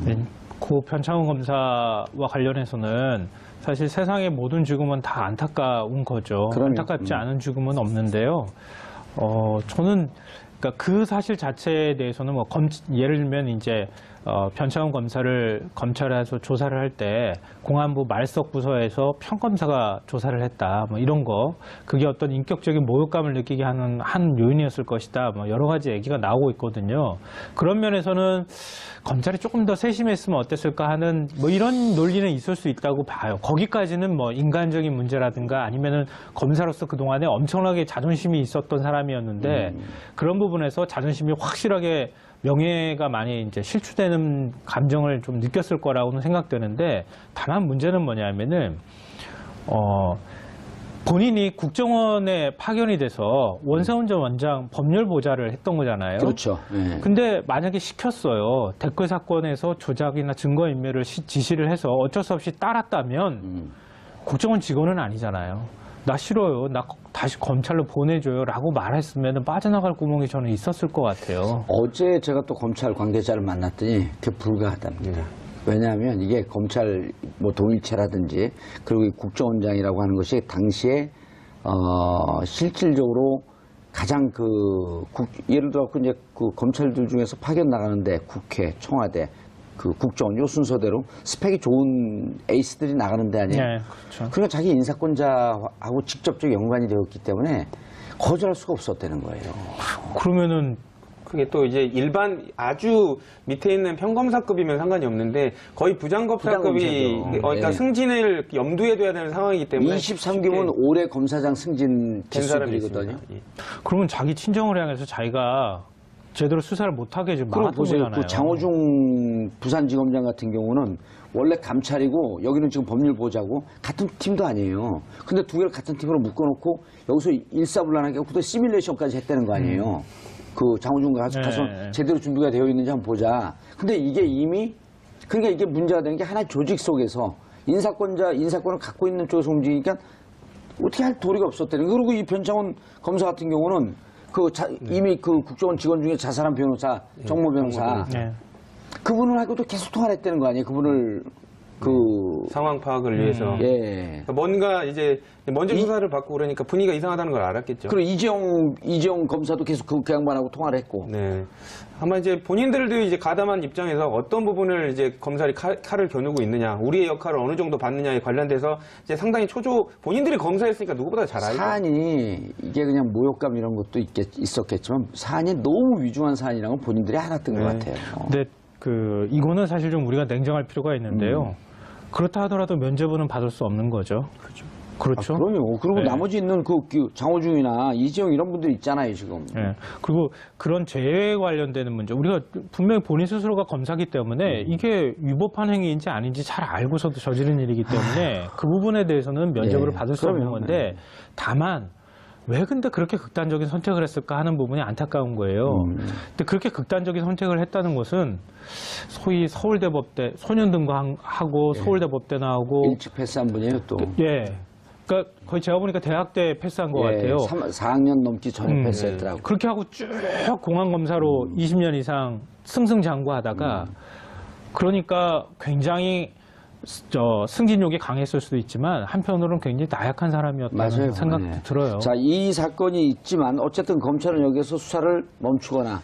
네, 고 변창훈 검사와 관련해서는 사실 세상의 모든 죽음은 다 안타까운 거죠. 그럼요. 안타깝지 않은 죽음은 없는데요. 저는 그러니까 그 사실 자체에 대해서는 뭐 예를 들면 이제 변창훈 검사를 검찰에서 조사를 할 때 공안부 말석 부서에서 평검사가 조사를 했다. 뭐 이런 거 그게 어떤 인격적인 모욕감을 느끼게 하는 한 요인이었을 것이다. 뭐 여러 가지 얘기가 나오고 있거든요. 그런 면에서는 검찰이 조금 더 세심했으면 어땠을까 하는 뭐 이런 논리는 있을 수 있다고 봐요. 거기까지는 뭐 인간적인 문제라든가 아니면은 검사로서 그동안에 엄청나게 자존심이 있었던 사람이었는데 그런 부분에서 자존심이 확실하게 명예가 많이 이제 실추되는 감정을 좀 느꼈을 거라고는 생각되는데 다만 문제는 뭐냐면은 본인이 국정원에 파견이 돼서 원세훈 전 원장 법률 보좌를 했던 거잖아요. 그렇죠. 예. 근데 만약에 시켰어요. 댓글 사건에서 조작이나 증거인멸을 지시를 해서 어쩔 수 없이 따랐다면 국정원 직원은 아니잖아요. 나 싫어요. 나 다시 검찰로 보내줘요. 라고 말했으면 빠져나갈 구멍이 저는 있었을 것 같아요. 어제 제가 또 검찰 관계자를 만났더니 그게 불가하답니다. 왜냐하면 이게 검찰 뭐 동일체라든지 그리고 이 국정원장이라고 하는 것이 당시에 실질적으로 가장 예를 들어 이제 그 검찰들 중에서 파견 나가는데 국회, 청와대, 그 국정원 요 순서대로 스펙이 좋은 에이스들이 나가는 데 아니에요. 네, 그렇죠. 그러니까 자기 인사권자하고 직접적 연관이 되었기 때문에 거절할 수가 없었다는 거예요. 그러면은 그게 또 이제 일반 아주 밑에 있는 평검사급이면 상관이 없는데 거의 부장검사급이 부장검사죠. 그러니까 네. 승진을 염두에 둬야 되는 상황이기 때문에 23기면 올해 검사장 승진 된 사람이 기수들이거든요. 있습니다. 예. 그러면 자기 친정을 향해서 자기가 제대로 수사를 못하게 지금 그럼 막았던 보세요. 거잖아요. 그 장호중 부산지검장 같은 경우는 원래 감찰이고 여기는 지금 법률보좌고 같은 팀도 아니에요. 근데 두 개를 같은 팀으로 묶어놓고 여기서 일사불란하게 또 시뮬레이션까지 했다는 거 아니에요. 그 장호중 가서 네. 제대로 준비가 되어 있는지 한번 보자. 근데 이게 이미 그러니까 이게 문제가 되는 게 하나의 조직 속에서 인사권을 갖고 있는 쪽에서 움직이니까 어떻게 할 도리가 없었다는 거예요. 그리고 이 변창훈 검사 같은 경우는 이미 그 국정원 직원 중에 자살한 변호사, 정모 변호사, 네. 그분을 하고도 계속 통화를 했다는 거 아니에요? 그분을 상황 파악을 위해서 예. 그러니까 뭔가 이제 먼저 수사를 받고 그러니까 분위기가 이상하다는 걸 알았겠죠. 그리고 이재용 검사도 계속 그 양반하고 통화를 했고. 네. 아마 이제 본인들도 이제 가담한 입장에서 어떤 부분을 이제 검찰이 칼을 겨누고 있느냐, 우리의 역할을 어느 정도 받느냐에 관련돼서 이제 상당히 본인들이 검사했으니까 누구보다 잘 알죠. 사안이 이게 그냥 모욕감 이런 것도 있었겠지만 사안이 너무 위중한 사안이라는 건 본인들이 알았던 것 같아요. 근데 이거는 사실 좀 우리가 냉정할 필요가 있는데요. 그렇다 하더라도 면죄부는 받을 수 없는 거죠. 그렇죠. 그럼요. 그리고 네. 나머지 있는 그 장호중이나 이재용 이런 분들 있잖아요, 지금. 네. 그리고 그런 죄에 관련되는 문제, 우리가 분명히 본인 스스로가 검사기 때문에 이게 위법한 행위인지 아닌지 잘 알고서도 저지른 일이기 때문에 그 부분에 대해서는 면죄부를 네. 받을 수 없는 그럼요. 건데 네. 다만 왜 근데 그렇게 극단적인 선택을 했을까 하는 부분이 안타까운 거예요. 근데 그렇게 극단적인 선택을 했다는 것은 소위 서울대법대 소년등록하고 서울대법대 나오고 일찍 패스한 분이에요, 또. 예. 그러니까 거의 제가 보니까 대학 때 패스한 것 같아요. 4학년 넘기 전에 패스했더라고요. 그렇게 하고 쭉 공안검사로 20년 이상 승승장구하다가 그러니까 굉장히 승진욕이 강했을 수도 있지만 한편으로는 굉장히 나약한 사람이었다는 생각도 네. 들어요. 자, 이 사건이 있지만 어쨌든 검찰은 여기서 수사를 멈추거나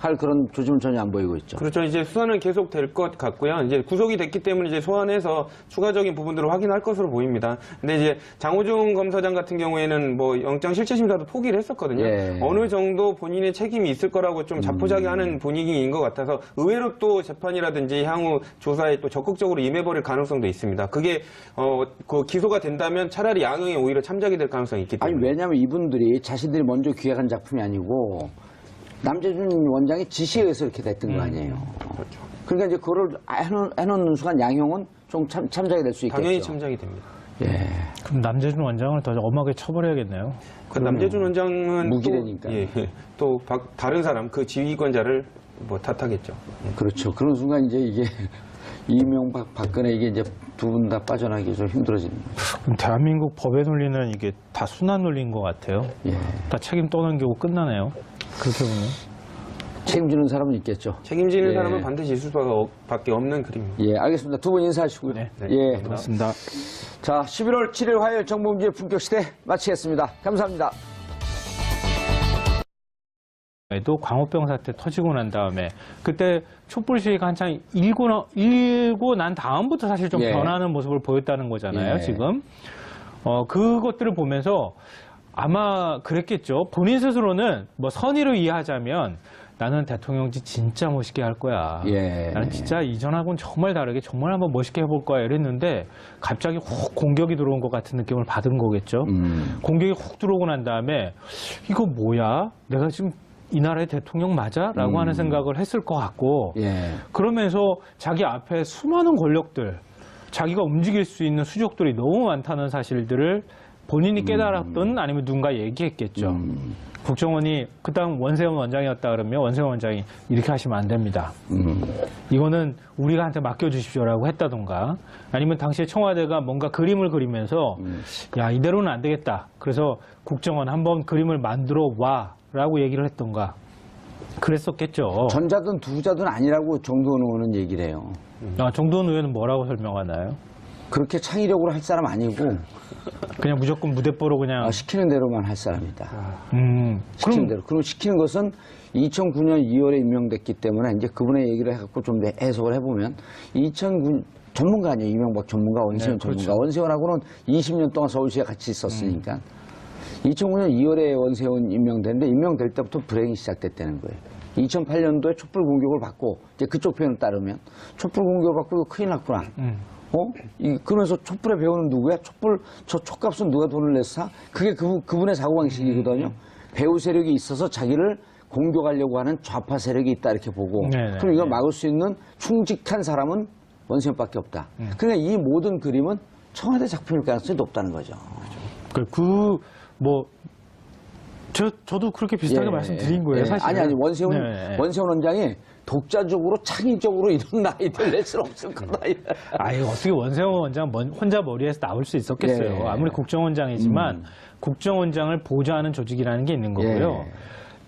할 그런 조짐은 전혀 안 보이고 있죠. 그렇죠. 이제 수사는 계속 될 것 같고요. 이제 구속이 됐기 때문에 이제 소환해서 추가적인 부분들을 확인할 것으로 보입니다. 근데 이제 장호중 검사장 같은 경우에는 뭐 영장 실체 심사도 포기를 했었거든요. 예. 어느 정도 본인의 책임이 있을 거라고 좀 자포자기하는 분위기인 것 같아서 의외로 또 재판이라든지 향후 조사에 또 적극적으로 임해버릴 가능성도 있습니다. 그게 그 기소가 된다면 차라리 양형에 오히려 참작이 될 가능성이 있기 때문에. 아니, 왜냐하면 이분들이 자신들이 먼저 기획한 작품이 아니고 남재준 원장의 지시에 의해서 이렇게 됐던 거 아니에요. 그렇죠. 그러니까 이제 그거를 해놓는 순간 양형은 좀 참작이 될 수 있겠죠. 당연히 참작이 됩니다. 예. 그럼 남재준 원장을 더 엄하게 처벌해야겠네요. 그 남재준 원장은 무기되니까. 또, 또 다른 사람 그 지휘권자를 뭐 탓하겠죠. 그렇죠. 그런 순간 이제 이게 이명박, 박근혜 이게 이제 두 분 다 빠져나기 좀 힘들어지는 거죠. 그럼 대한민국 법의 논리는 이게 다 순환 논리인 것 같아요. 예. 다 책임 떠넘기고 끝나네요. 그렇게 보면. 책임지는 사람은 있겠죠. 책임지는 예. 사람은 반드시 있을 수밖에 없는 그림입니다. 예, 알겠습니다. 두 분 인사하시고요. 네. 예. 그렇습니다. 자, 11월 7일 화요일 정보문제 품격시대 마치겠습니다. 감사합니다. 또 광우병 사태 터지고 난 다음에 그때 촛불 시위가 한창 일고 난 다음부터 사실 좀 예. 변하는 모습을 보였다는 거잖아요. 예. 지금 그것들을 보면서 아마 그랬겠죠. 본인 스스로는 뭐 선의로 이해하자면 나는 대통령직 진짜 멋있게 할 거야. 예. 나는 진짜 이전하고는 정말 다르게 정말 한번 멋있게 해볼 거야 이랬는데 갑자기 훅 공격이 들어온 것 같은 느낌을 받은 거겠죠. 공격이 훅 들어오고 난 다음에 이거 뭐야? 내가 지금 이 나라의 대통령 맞아? 라고 하는 생각을 했을 것 같고 예. 그러면서 자기 앞에 수많은 권력들 자기가 움직일 수 있는 수족들이 너무 많다는 사실들을 본인이 깨달았든 아니면 누군가 얘기했겠죠. 국정원이 그당 원세훈 원장이었다 그러면 원세훈 원장이 이렇게 하시면 안 됩니다. 이거는 우리가 한테 맡겨주십시오라고 했다던가 아니면 당시에 청와대가 뭔가 그림을 그리면서 야 이대로는 안 되겠다. 그래서 국정원 한번 그림을 만들어 와라고 얘기를 했던가 그랬었겠죠. 전자든 두자든 아니라고 정도원 의원은 얘기를 해요. 정도원 의원은 뭐라고 설명하나요? 그렇게 창의력으로 할 사람 아니고 그냥 무조건 무대뽀로 그냥 시키는 대로만 할 사람이다. 시키는 그럼 대로. 그리고 시키는 것은 2009년 2월에 임명됐기 때문에 이제 그분의 얘기를 해갖고 좀 해석을 해보면 2009 전문가 아니에요. 이명박 전문가, 원세훈 네, 그렇죠. 전문가. 원세훈하고는 20년 동안 서울시에 같이 있었으니까. 2009년 2월에 원세훈 임명됐는데 임명될 때부터 불행이 시작됐다는 거예요. 2008년도에 촛불 공격을 받고 이제 그쪽 표현을 따르면 촛불 공격을 받고 이거 큰일 났구나. 그러면서 촛불에 배우는 누구야? 저 촛값은 누가 돈을 내서 사? 그게 그분의 사고방식이거든요. 배우 세력이 있어서 자기를 공격하려고 하는 좌파 세력이 있다 이렇게 보고. 네네. 그럼 이걸 막을 수 있는 충직한 사람은 원세훈밖에 없다. 그러니까 이 모든 그림은 청와대 작품일 가능성이 높다는 거죠. 저도 그렇게 비슷하게 말씀드린 거예요, 사실. 아니, 원세훈 원장이 독자적으로, 창의적으로 이런 아이디어를 낼 수는 없을 거다. 아유, 어떻게 원세훈 원장 혼자 머리에서 나올 수 있었겠어요. 예. 아무리 국정원장이지만 국정원장을 보좌하는 조직이라는 게 있는 거고요.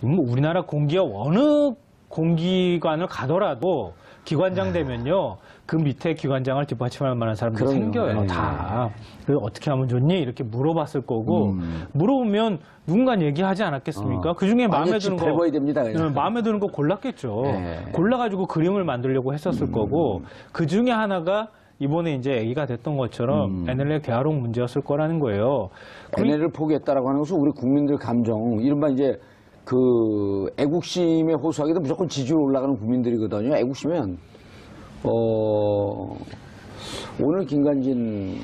우리나라 공기업 어느 공기관을 가더라도 기관장 되면요. 그 밑에 기관장을 뒷받침할 만한 사람들이 그럼요. 생겨요. 네. 다. 그래서 어떻게 하면 좋니? 이렇게 물어봤을 거고 물어보면 누군가 얘기하지 않았겠습니까? 그중에 마음에 드는 거 밟아야 됩니다. 그냥. 마음에 드는 거 골랐겠죠. 네. 골라가지고 그림을 만들려고 했었을 거고 그 중에 하나가 이번에 이제 얘기가 됐던 것처럼 NLL 개화록 문제였을 거라는 거예요. NLL을 포기했다라고 하는 것은 우리 국민들 감정, 이른바 이제 그 애국심에 호소하기도 무조건 지지율 올라가는 국민들이거든요. 애국심은 오늘 김관진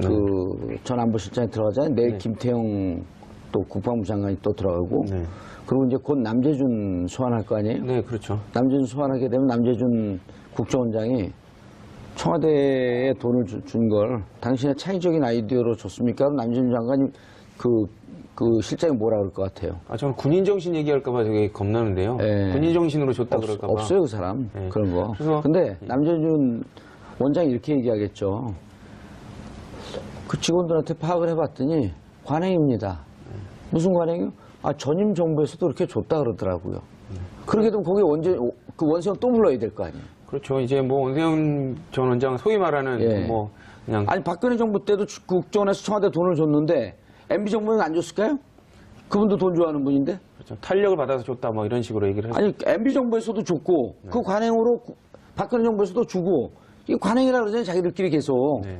그 전 안보실장이 들어가잖아요. 내일 김태형 또 국방부 장관이 또 들어가고 네. 그리고 이제 곧 남재준 소환할 거 아니에요? 네, 그렇죠. 남재준 소환하게 되면 남재준 국정원장이 청와대에 돈을 준 걸 당신의 창의적인 아이디어로 줬습니까? 남재준 장관이 그 실장이 뭐라 그럴 것 같아요? 저는 군인 정신 얘기할까봐 되게 겁나는데요. 예. 군인 정신으로 줬다 그럴까봐. 없어요, 그 사람. 네. 그런 거. 그래서- 근데 남재준 원장이 이렇게 얘기하겠죠. 그 직원들한테 파악을 해봤더니 관행입니다. 무슨 관행이요? 전임 정부에서도 이렇게 줬다 그러더라고요. 그렇게 되면 거기 그 원세훈 또 불러야 될 거 아니에요? 그렇죠. 이제 뭐 원세훈 전 원장 소위 말하는 예. 뭐 그냥 아니, 박근혜 정부 때도 국정원에서 청와대 돈을 줬는데 MB 정부는 안 줬을까요? 그분도 돈 좋아하는 분인데? 그렇죠. 탄력을 받아서 줬다 뭐 이런 식으로 얘기를 했어요. 아니, MB 정부에서도 줬고 그 관행으로 박근혜 정부에서도 주고 이게 관행이라 그러잖아요. 자기들끼리 계속. 네.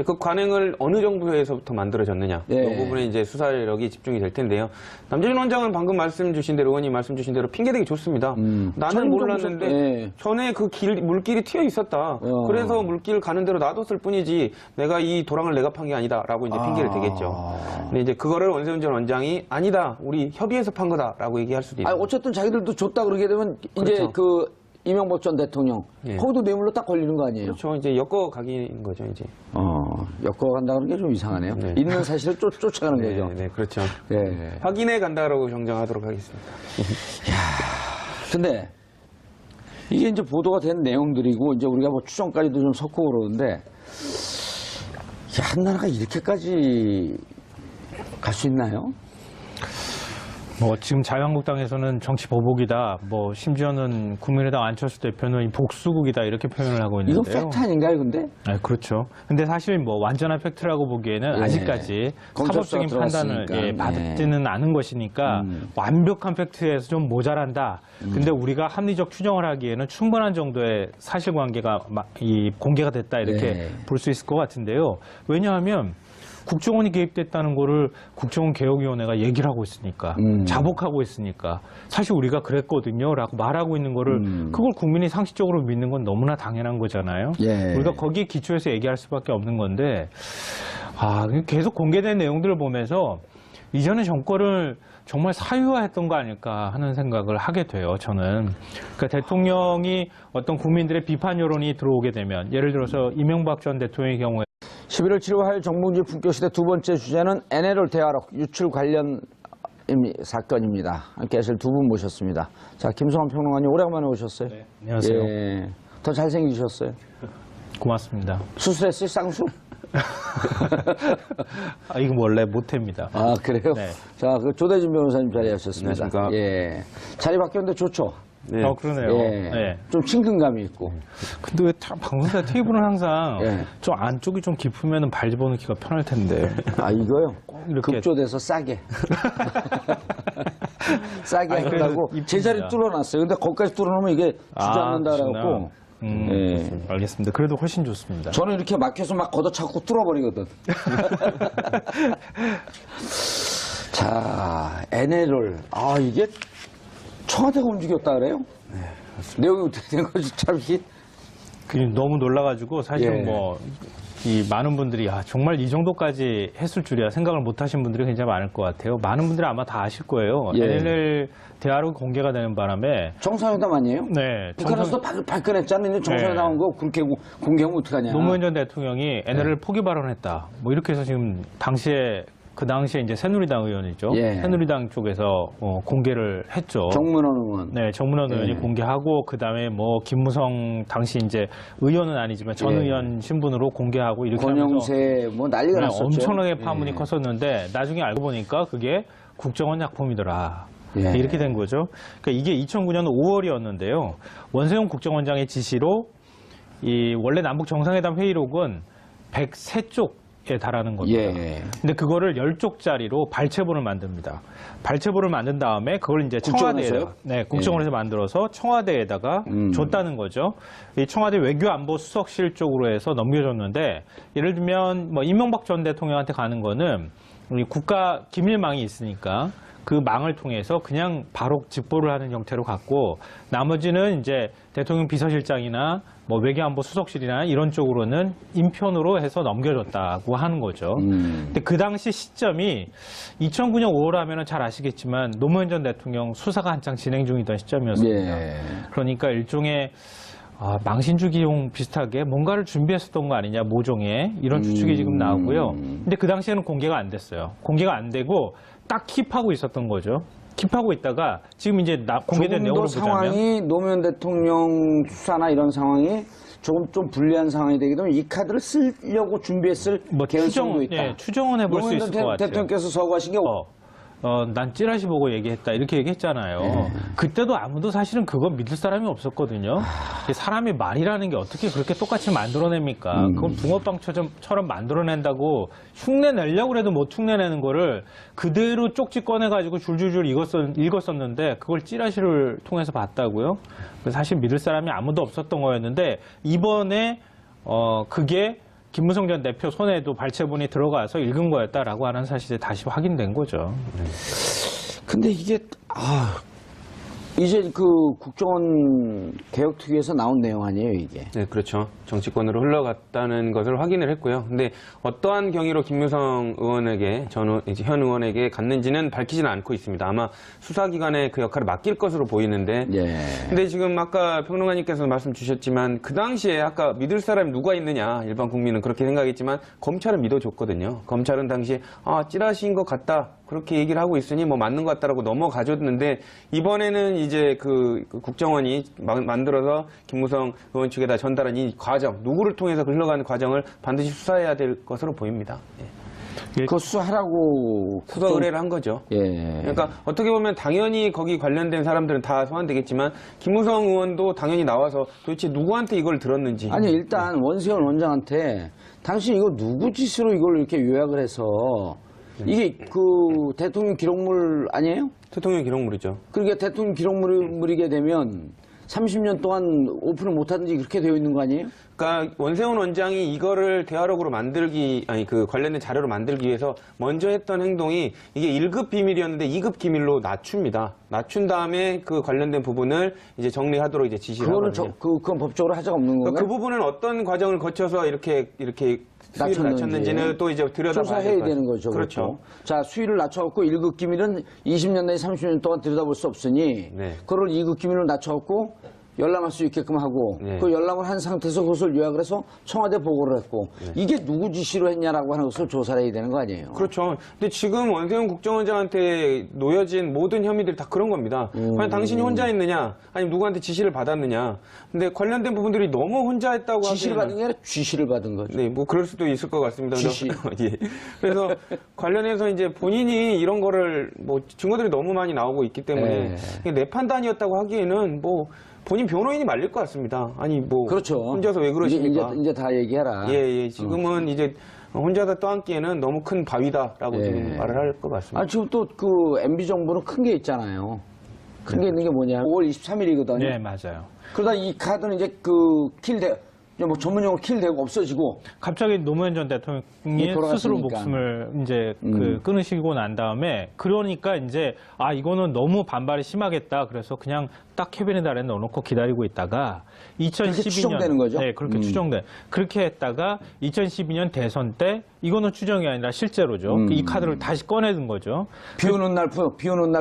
그 관행을 어느 정부에서부터 만들어졌느냐. 예. 그 부분에 이제 수사력이 집중이 될 텐데요. 남재준 원장은 방금 말씀 주신 대로, 의원님 말씀 주신 대로 핑계대기 좋습니다. 나는 몰랐는데 예. 전에 그 물길이 튀어 있었다. 그래서 물길 가는 대로 놔뒀을 뿐이지 내가 이 도랑을 내가 판 게 아니다라고 이제 핑계를 대겠죠. 근데 이제 그거를 원세훈 전 원장이 아니다. 우리 협의해서 판 거다라고 얘기할 수도 있어요. 어쨌든 자기들도 줬다 그러게 되면 이제 그렇죠. 그 이명박 전 대통령 예. 거기도 뇌물로 딱 걸리는 거 아니에요? 그렇죠. 이제 엮어가기인 거죠, 이제. 엮어간다는 게 좀 이상하네요. 네. 있는 사실을 쫓아가는 거죠. 네, 그렇죠. 예. 확인해 간다라고 정정하도록 하겠습니다. 근데 이게 이제 보도가 된 내용들이고 이제 우리가 뭐 추정까지도 좀 섞고 그러는데 한나라가 이렇게까지 갈 수 있나요? 뭐 지금 자유한국당에서는 정치 보복이다. 뭐 심지어는 국민의당 안철수 대표는 복수국이다 이렇게 표현을 하고 이건 있는데요. 팩트 아닌가요, 근데? 아, 그렇죠. 근데 사실 뭐 완전한 팩트라고 보기에는 예. 아직까지 검찰 사법적인 수사 판단을 들어갔으니까. 받지는 않은 것이니까 완벽한 팩트에서 좀 모자란다. 근데 우리가 합리적 추정을 하기에는 충분한 정도의 사실관계가 공개가 됐다 이렇게 네. 볼 수 있을 것 같은데요. 왜냐하면 국정원이 개입됐다는 거를 국정원 개혁위원회가 얘기를 하고 있으니까 자복하고 있으니까 사실 우리가 그랬거든요 라고 말하고 있는 거를 그걸 국민이 상식적으로 믿는 건 너무나 당연한 거잖아요. 예. 우리가 거기에 기초해서 얘기할 수밖에 없는 건데 계속 공개된 내용들을 보면서 이전의 정권을 정말 사유화했던 거 아닐까 하는 생각을 하게 돼요. 저는. 그러니까 대통령이 어떤 국민들의 비판 여론이 들어오게 되면 예를 들어서 이명박 전 대통령의 경우에 11월 7일 화요일 정봉주 품격시대 두 번째 주제는 NLL 대화록 유출 관련 사건입니다. 함께 하실 두 분 모셨습니다. 자, 김성환 평론가님 오래간만에 오셨어요. 네, 안녕하세요. 예, 더 잘생기셨어요. 고맙습니다. 수술했어요, 쌍수? 이건 원래 모태입니다. 아, 그래요? 네. 자, 그 조대진 변호사님 자리하셨습니다. 안녕하십니까. 예. 자리 바뀌었는데 좋죠? 네. 그러네요. 예. 네. 좀 친근감이 있고. 근데 왜 방송사 테이블은 항상 예. 좀 안쪽이 좀 깊으면 발 집어넣기가 편할 텐데. 이거요? 이렇게. 급조돼서 싸게. 싸게 아니, 그래도 한다고 이쁩니다. 제자리 뚫어놨어요. 근데 거기까지 뚫어놓으면 이게 주저앉는다라고. 예. 알겠습니다. 그래도 훨씬 좋습니다. 저는 이렇게 막혀서 막 걷어차고 뚫어버리거든. 자, NLL. 이게 청와대가 움직였다 그래요? 네. 내용이 어떻게 된 거지, 참. 너무 놀라가지고 사실 예. 이 많은 분들이 정말 이 정도까지 했을 줄이야 생각을 못 하신 분들이 굉장히 많을 것 같아요. 많은 분들이 아마 다 아실 거예요. 예. NLL 대화록이 공개가 되는 바람에 정상회담 아니에요? 네, 북한에서도 발끈했잖아요. 정상회담 한 거 그렇게 공개하면 어떡하냐. 노무현 전 대통령이 NLL 포기 발언했다. 뭐 이렇게 해서 지금 그 당시에 이제 새누리당 의원이죠. 예. 새누리당 쪽에서 공개를 했죠. 정문원 의원. 네, 정문원 의원이 공개하고 그다음에 뭐 김무성 당시 이제 의원은 아니지만 전 의원 신분으로 공개하고 이렇게 하면서 권영세 뭐 난리가 났었죠. 엄청나게 파문이 컸었는데 나중에 알고 보니까 그게 국정원 약품이더라. 예. 이렇게 된 거죠. 그러니까 이게 2009년 5월이었는데요. 원세훈 국정원장의 지시로 원래 남북 정상회담 회의록은 103쪽에 달하는 겁니다. 예. 근데 그거를 10쪽짜리로 발췌본을 만듭니다. 발췌본을 만든 다음에 그걸 이제 청와대에다가 국정원에서 만들어서 청와대에다가 줬다는 거죠. 이 청와대 외교안보수석실 쪽으로 해서 넘겨줬는데 예를 들면 뭐 이명박 전 대통령한테 가는 거는 우리 국가 기밀망이 있으니까 그 망을 통해서 그냥 바로 직보를 하는 형태로 갔고 나머지는 이제 대통령 비서실장이나 뭐 외교안보 수석실이나 이런 쪽으로는 인편으로 해서 넘겨줬다고 하는 거죠. 근데 그 당시 시점이 2009년 5월 하면은 잘 아시겠지만 노무현 전 대통령 수사가 한창 진행 중이던 시점이었습니다. 예. 그러니까 일종의 망신주기용 비슷하게 뭔가를 준비했었던 거 아니냐, 모종의 이런 추측이 지금 나오고요. 근데 그 당시에는 공개가 안 됐어요. 공개가 안 되고 딱 킵하고 있었던 거죠. 킵하고 있다가 지금 이제 공개된 내용을 보자면 상황이 노무현 대통령 수사나 이런 상황이 조금 좀 불리한 상황이 되게 되면 이 카드를 쓰려고 준비했을 개연성도 있다. 추정은 해볼 수 있을 것 같아요. 대통령께서 서거하신 게 난 찌라시 보고 얘기했다 이렇게 얘기했잖아요. 그때도 아무도 사실은 그거 믿을 사람이 없었거든요. 사람이 말이라는 게 어떻게 그렇게 똑같이 만들어냅니까? 그걸 붕어빵처럼 만들어낸다고 흉내내려고 해도 못 흉내내는 거를 그대로 쪽지 꺼내가지고 줄줄줄 읽었었는데 그걸 찌라시를 통해서 봤다고요? 사실 믿을 사람이 아무도 없었던 거였는데 이번에 그게 김무성 전 대표 손에도 발췌본이 들어가서 읽은 거였다라고 하는 사실이 다시 확인된 거죠. 근데 이게, 이제 그 국정원 개혁특위에서 나온 내용 아니에요, 이게? 네, 그렇죠. 정치권으로 흘러갔다는 것을 확인을 했고요. 근데 어떠한 경위로 김무성 의원에게, 이제 현 의원에게 갔는지는 밝히지는 않고 있습니다. 아마 수사기관에 그 역할을 맡길 것으로 보이는데. 예. 근데 지금 아까 평론가님께서 말씀 주셨지만 그 당시에 아까 믿을 사람이 누가 있느냐, 일반 국민은 그렇게 생각했지만 검찰은 믿어줬거든요. 검찰은 당시에 찌라시인 것 같다. 그렇게 얘기를 하고 있으니 뭐 맞는 것 같다라고 넘어가줬는데 이번에는 이제 그 국정원이 만들어서 김무성 의원 측에다 전달한 이 과정, 누구를 통해서 흘러가는 과정을 반드시 수사해야 될 것으로 보입니다. 예. 그거 수사하라고. 수사 의뢰를 한 거죠. 예. 그러니까 어떻게 보면 당연히 거기 관련된 사람들은 다 소환되겠지만 김무성 의원도 당연히 나와서 도대체 누구한테 이걸 들었는지. 아니, 일단 원세훈 원장한테 당신 이거 누구 짓으로 이걸 이렇게 요약을 해서 이게 그 대통령 기록물 아니에요? 대통령 기록물이죠. 그러니까 대통령 기록물이게 되면 30년 동안 오픈을 못하든지 그렇게 되어 있는 거 아니에요? 그러니까 원세훈 원장이 이거를 대화록으로 그 관련된 자료로 만들기 위해서 먼저 했던 행동이 이게 1급 비밀이었는데 2급 기밀로 낮춥니다. 낮춘 다음에 그 관련된 부분을 이제 정리하도록 이제 지시를 하거든요. 그건 법적으로 하자가 없는 건가요? 그 부분은 어떤 과정을 거쳐서 이렇게 수위를 낮췄는지는 또 이제 들여다봐야 조사해야 되는 거죠. 그렇죠. 그것도. 자, 수위를 낮춰갖고 1급 기밀은 20년 내지 30년 동안 들여다볼 수 없으니 네. 그걸 2급 기밀로 낮춰갖고 열람할 수 있게끔 하고 네. 그 열람을 한 상태에서 그것을 요약을 해서 청와대 보고를 했고 이게 누구 지시로 했냐라고 하는 것을 조사를 해야 되는 거 아니에요? 그렇죠. 근데 지금 원세훈 국정원장한테 놓여진 모든 혐의들이 다 그런 겁니다. 과연 당신이 혼자 했느냐, 아니면 누구한테 지시를 받았느냐. 근데 관련된 부분들이 너무 혼자 했다고 지시를 하기에는- 받은 게 아니라 쥐시를 받은 거죠. 네, 뭐 그럴 수도 있을 것 같습니다. 지시. 예. 그래서 관련해서 이제 본인이 이런 거를 뭐 증거들이 너무 많이 나오고 있기 때문에 이게 내 판단이었다고 하기에는 뭐 본인 변호인이 말릴 것 같습니다. 아니 뭐 그렇죠. 혼자서 왜 그러십니까? 이제 다 얘기해라. 예. 지금은 이제 혼자서 떠안기에는 너무 큰 바위다라고 예. 지금 말을 할 것 같습니다. 아, 지금 또 그 MB 정부는 큰 게 있잖아요. 큰 게 있는 게 뭐냐? 5월 23일이거든요. 네, 맞아요. 그러다 이 카드는 이제 그 뭐 전문용어로 킬되고 없어지고. 갑자기 노무현 전 대통령이 돌아갔으니까. 스스로 목숨을 이제 끊으시고 난 다음에 그러니까 이제 이거는 너무 반발이 심하겠다. 그래서 그냥 딱 캐비닛 아래 넣어놓고 기다리고 있다가 2012년 추정되는 거죠? 네, 그렇게 추정돼. 그렇게 했다가 2012년 대선 때 이거는 추정이 아니라 실제로죠. 이 카드를 다시 꺼내든 거죠. 비 오는 날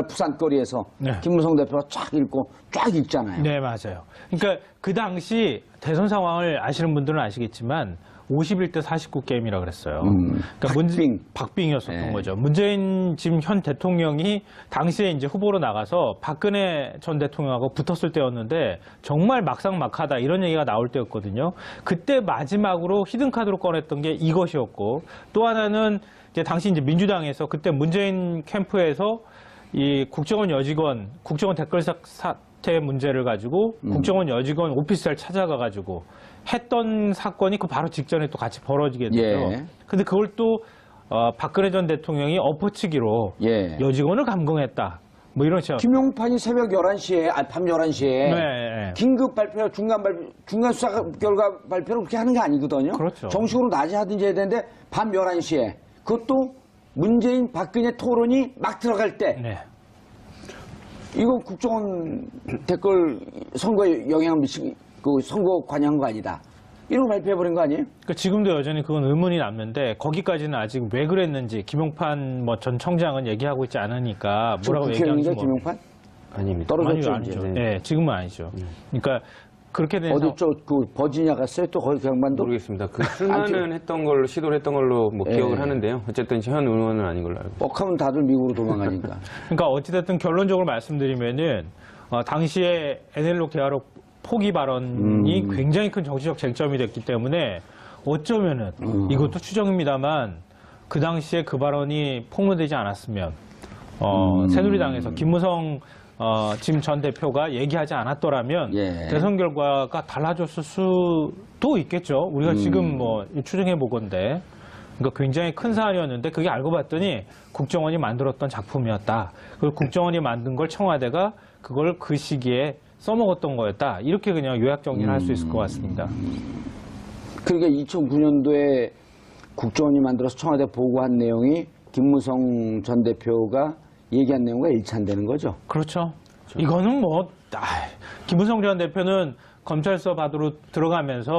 부산거리에서 네. 김무성 대표가 쫙 읽고 쫙 읽잖아요. 네, 맞아요. 그러니까 그 당시 대선 상황을 아시는 분들은 아시겠지만 51대 49 게임이라 그랬어요. 그러니까 박빙이었었던 네. 거죠. 문재인 지금 현 대통령이 당시에 이제 후보로 나가서 박근혜 전 대통령하고 붙었을 때였는데 정말 막상막하다 이런 얘기가 나올 때였거든요. 그때 마지막으로 히든카드로 꺼냈던 게 이것이었고 또 하나는 이제 당시 이제 민주당에서 그때 문재인 캠프에서 이 국정원 여직원, 국정원 댓글 사태 문제를 가지고 국정원 여직원 오피스를 찾아가가지고 했던 사건이 그 바로 직전에 또 같이 벌어지게 되죠. 예. 근데 그걸 또 박근혜 전 대통령이 엎어치기로 예. 여직원을 감금했다. 뭐 이런 식으로. 김용판이 새벽 11시에, 밤 11시에 네. 긴급 발표, 중간 수사 결과 발표를 그렇게 하는 게 아니거든요. 그렇죠. 정식으로 낮에 하든지 해야 되는데 밤 11시에 그것도 문재인, 박근혜 토론이 막 들어갈 때 네. 이거 국정원 댓글 선거에 영향을 미치고 그 선거 관여한 거 아니다. 이런 거 발표해버린 거 아니에요? 그러니까 지금도 여전히 그건 의문이 남는데 거기까지는 아직 왜 그랬는지 김용판 뭐 전 청장은 얘기하고 있지 않으니까 뭐라고 얘기하는지 국회의원인가 김용판? 아닙니다. 떨어졌죠, 아니죠. 이제. 네, 지금은 아니죠. 그러니까 그렇게 된 어디 그 버지니아 갔어요? 또 거기 경반도? 모르겠습니다. 그 출마는 했던 걸로 시도를 했던 걸로 뭐 예. 기억을 하는데요. 어쨌든 현 의원은 아닌 걸로 알고 있습니다. 뻑하면 다들 미국으로 도망가니까. 그러니까 어찌됐든 결론적으로 말씀드리면은 당시에 NL로 대화록 포기 발언이 굉장히 큰 정치적 쟁점이 됐기 때문에 어쩌면은 이것도 추정입니다만 그 당시에 그 발언이 폭로되지 않았으면 새누리당에서 김무성 지금 전 대표가 얘기하지 않았더라면 예. 대선 결과가 달라졌을 수도 있겠죠. 우리가 지금 뭐 추정해 보건데. 그러니까 굉장히 큰 사안이었는데 그게 알고 봤더니 국정원이 만들었던 작품이었다. 그리고 국정원이 만든 걸 청와대가 그걸 그 시기에 써먹었던 거였다. 이렇게 그냥 요약 정리를 할 수 있을 것 같습니다. 그러니까 2009년도에 국정원이 만들어서 청와대 보고한 내용이 김무성 전 대표가 얘기한 내용과 일치한다는 거죠. 그렇죠. 이거는 뭐 김무성 전 대표는 검찰 수사 받으러 들어가면서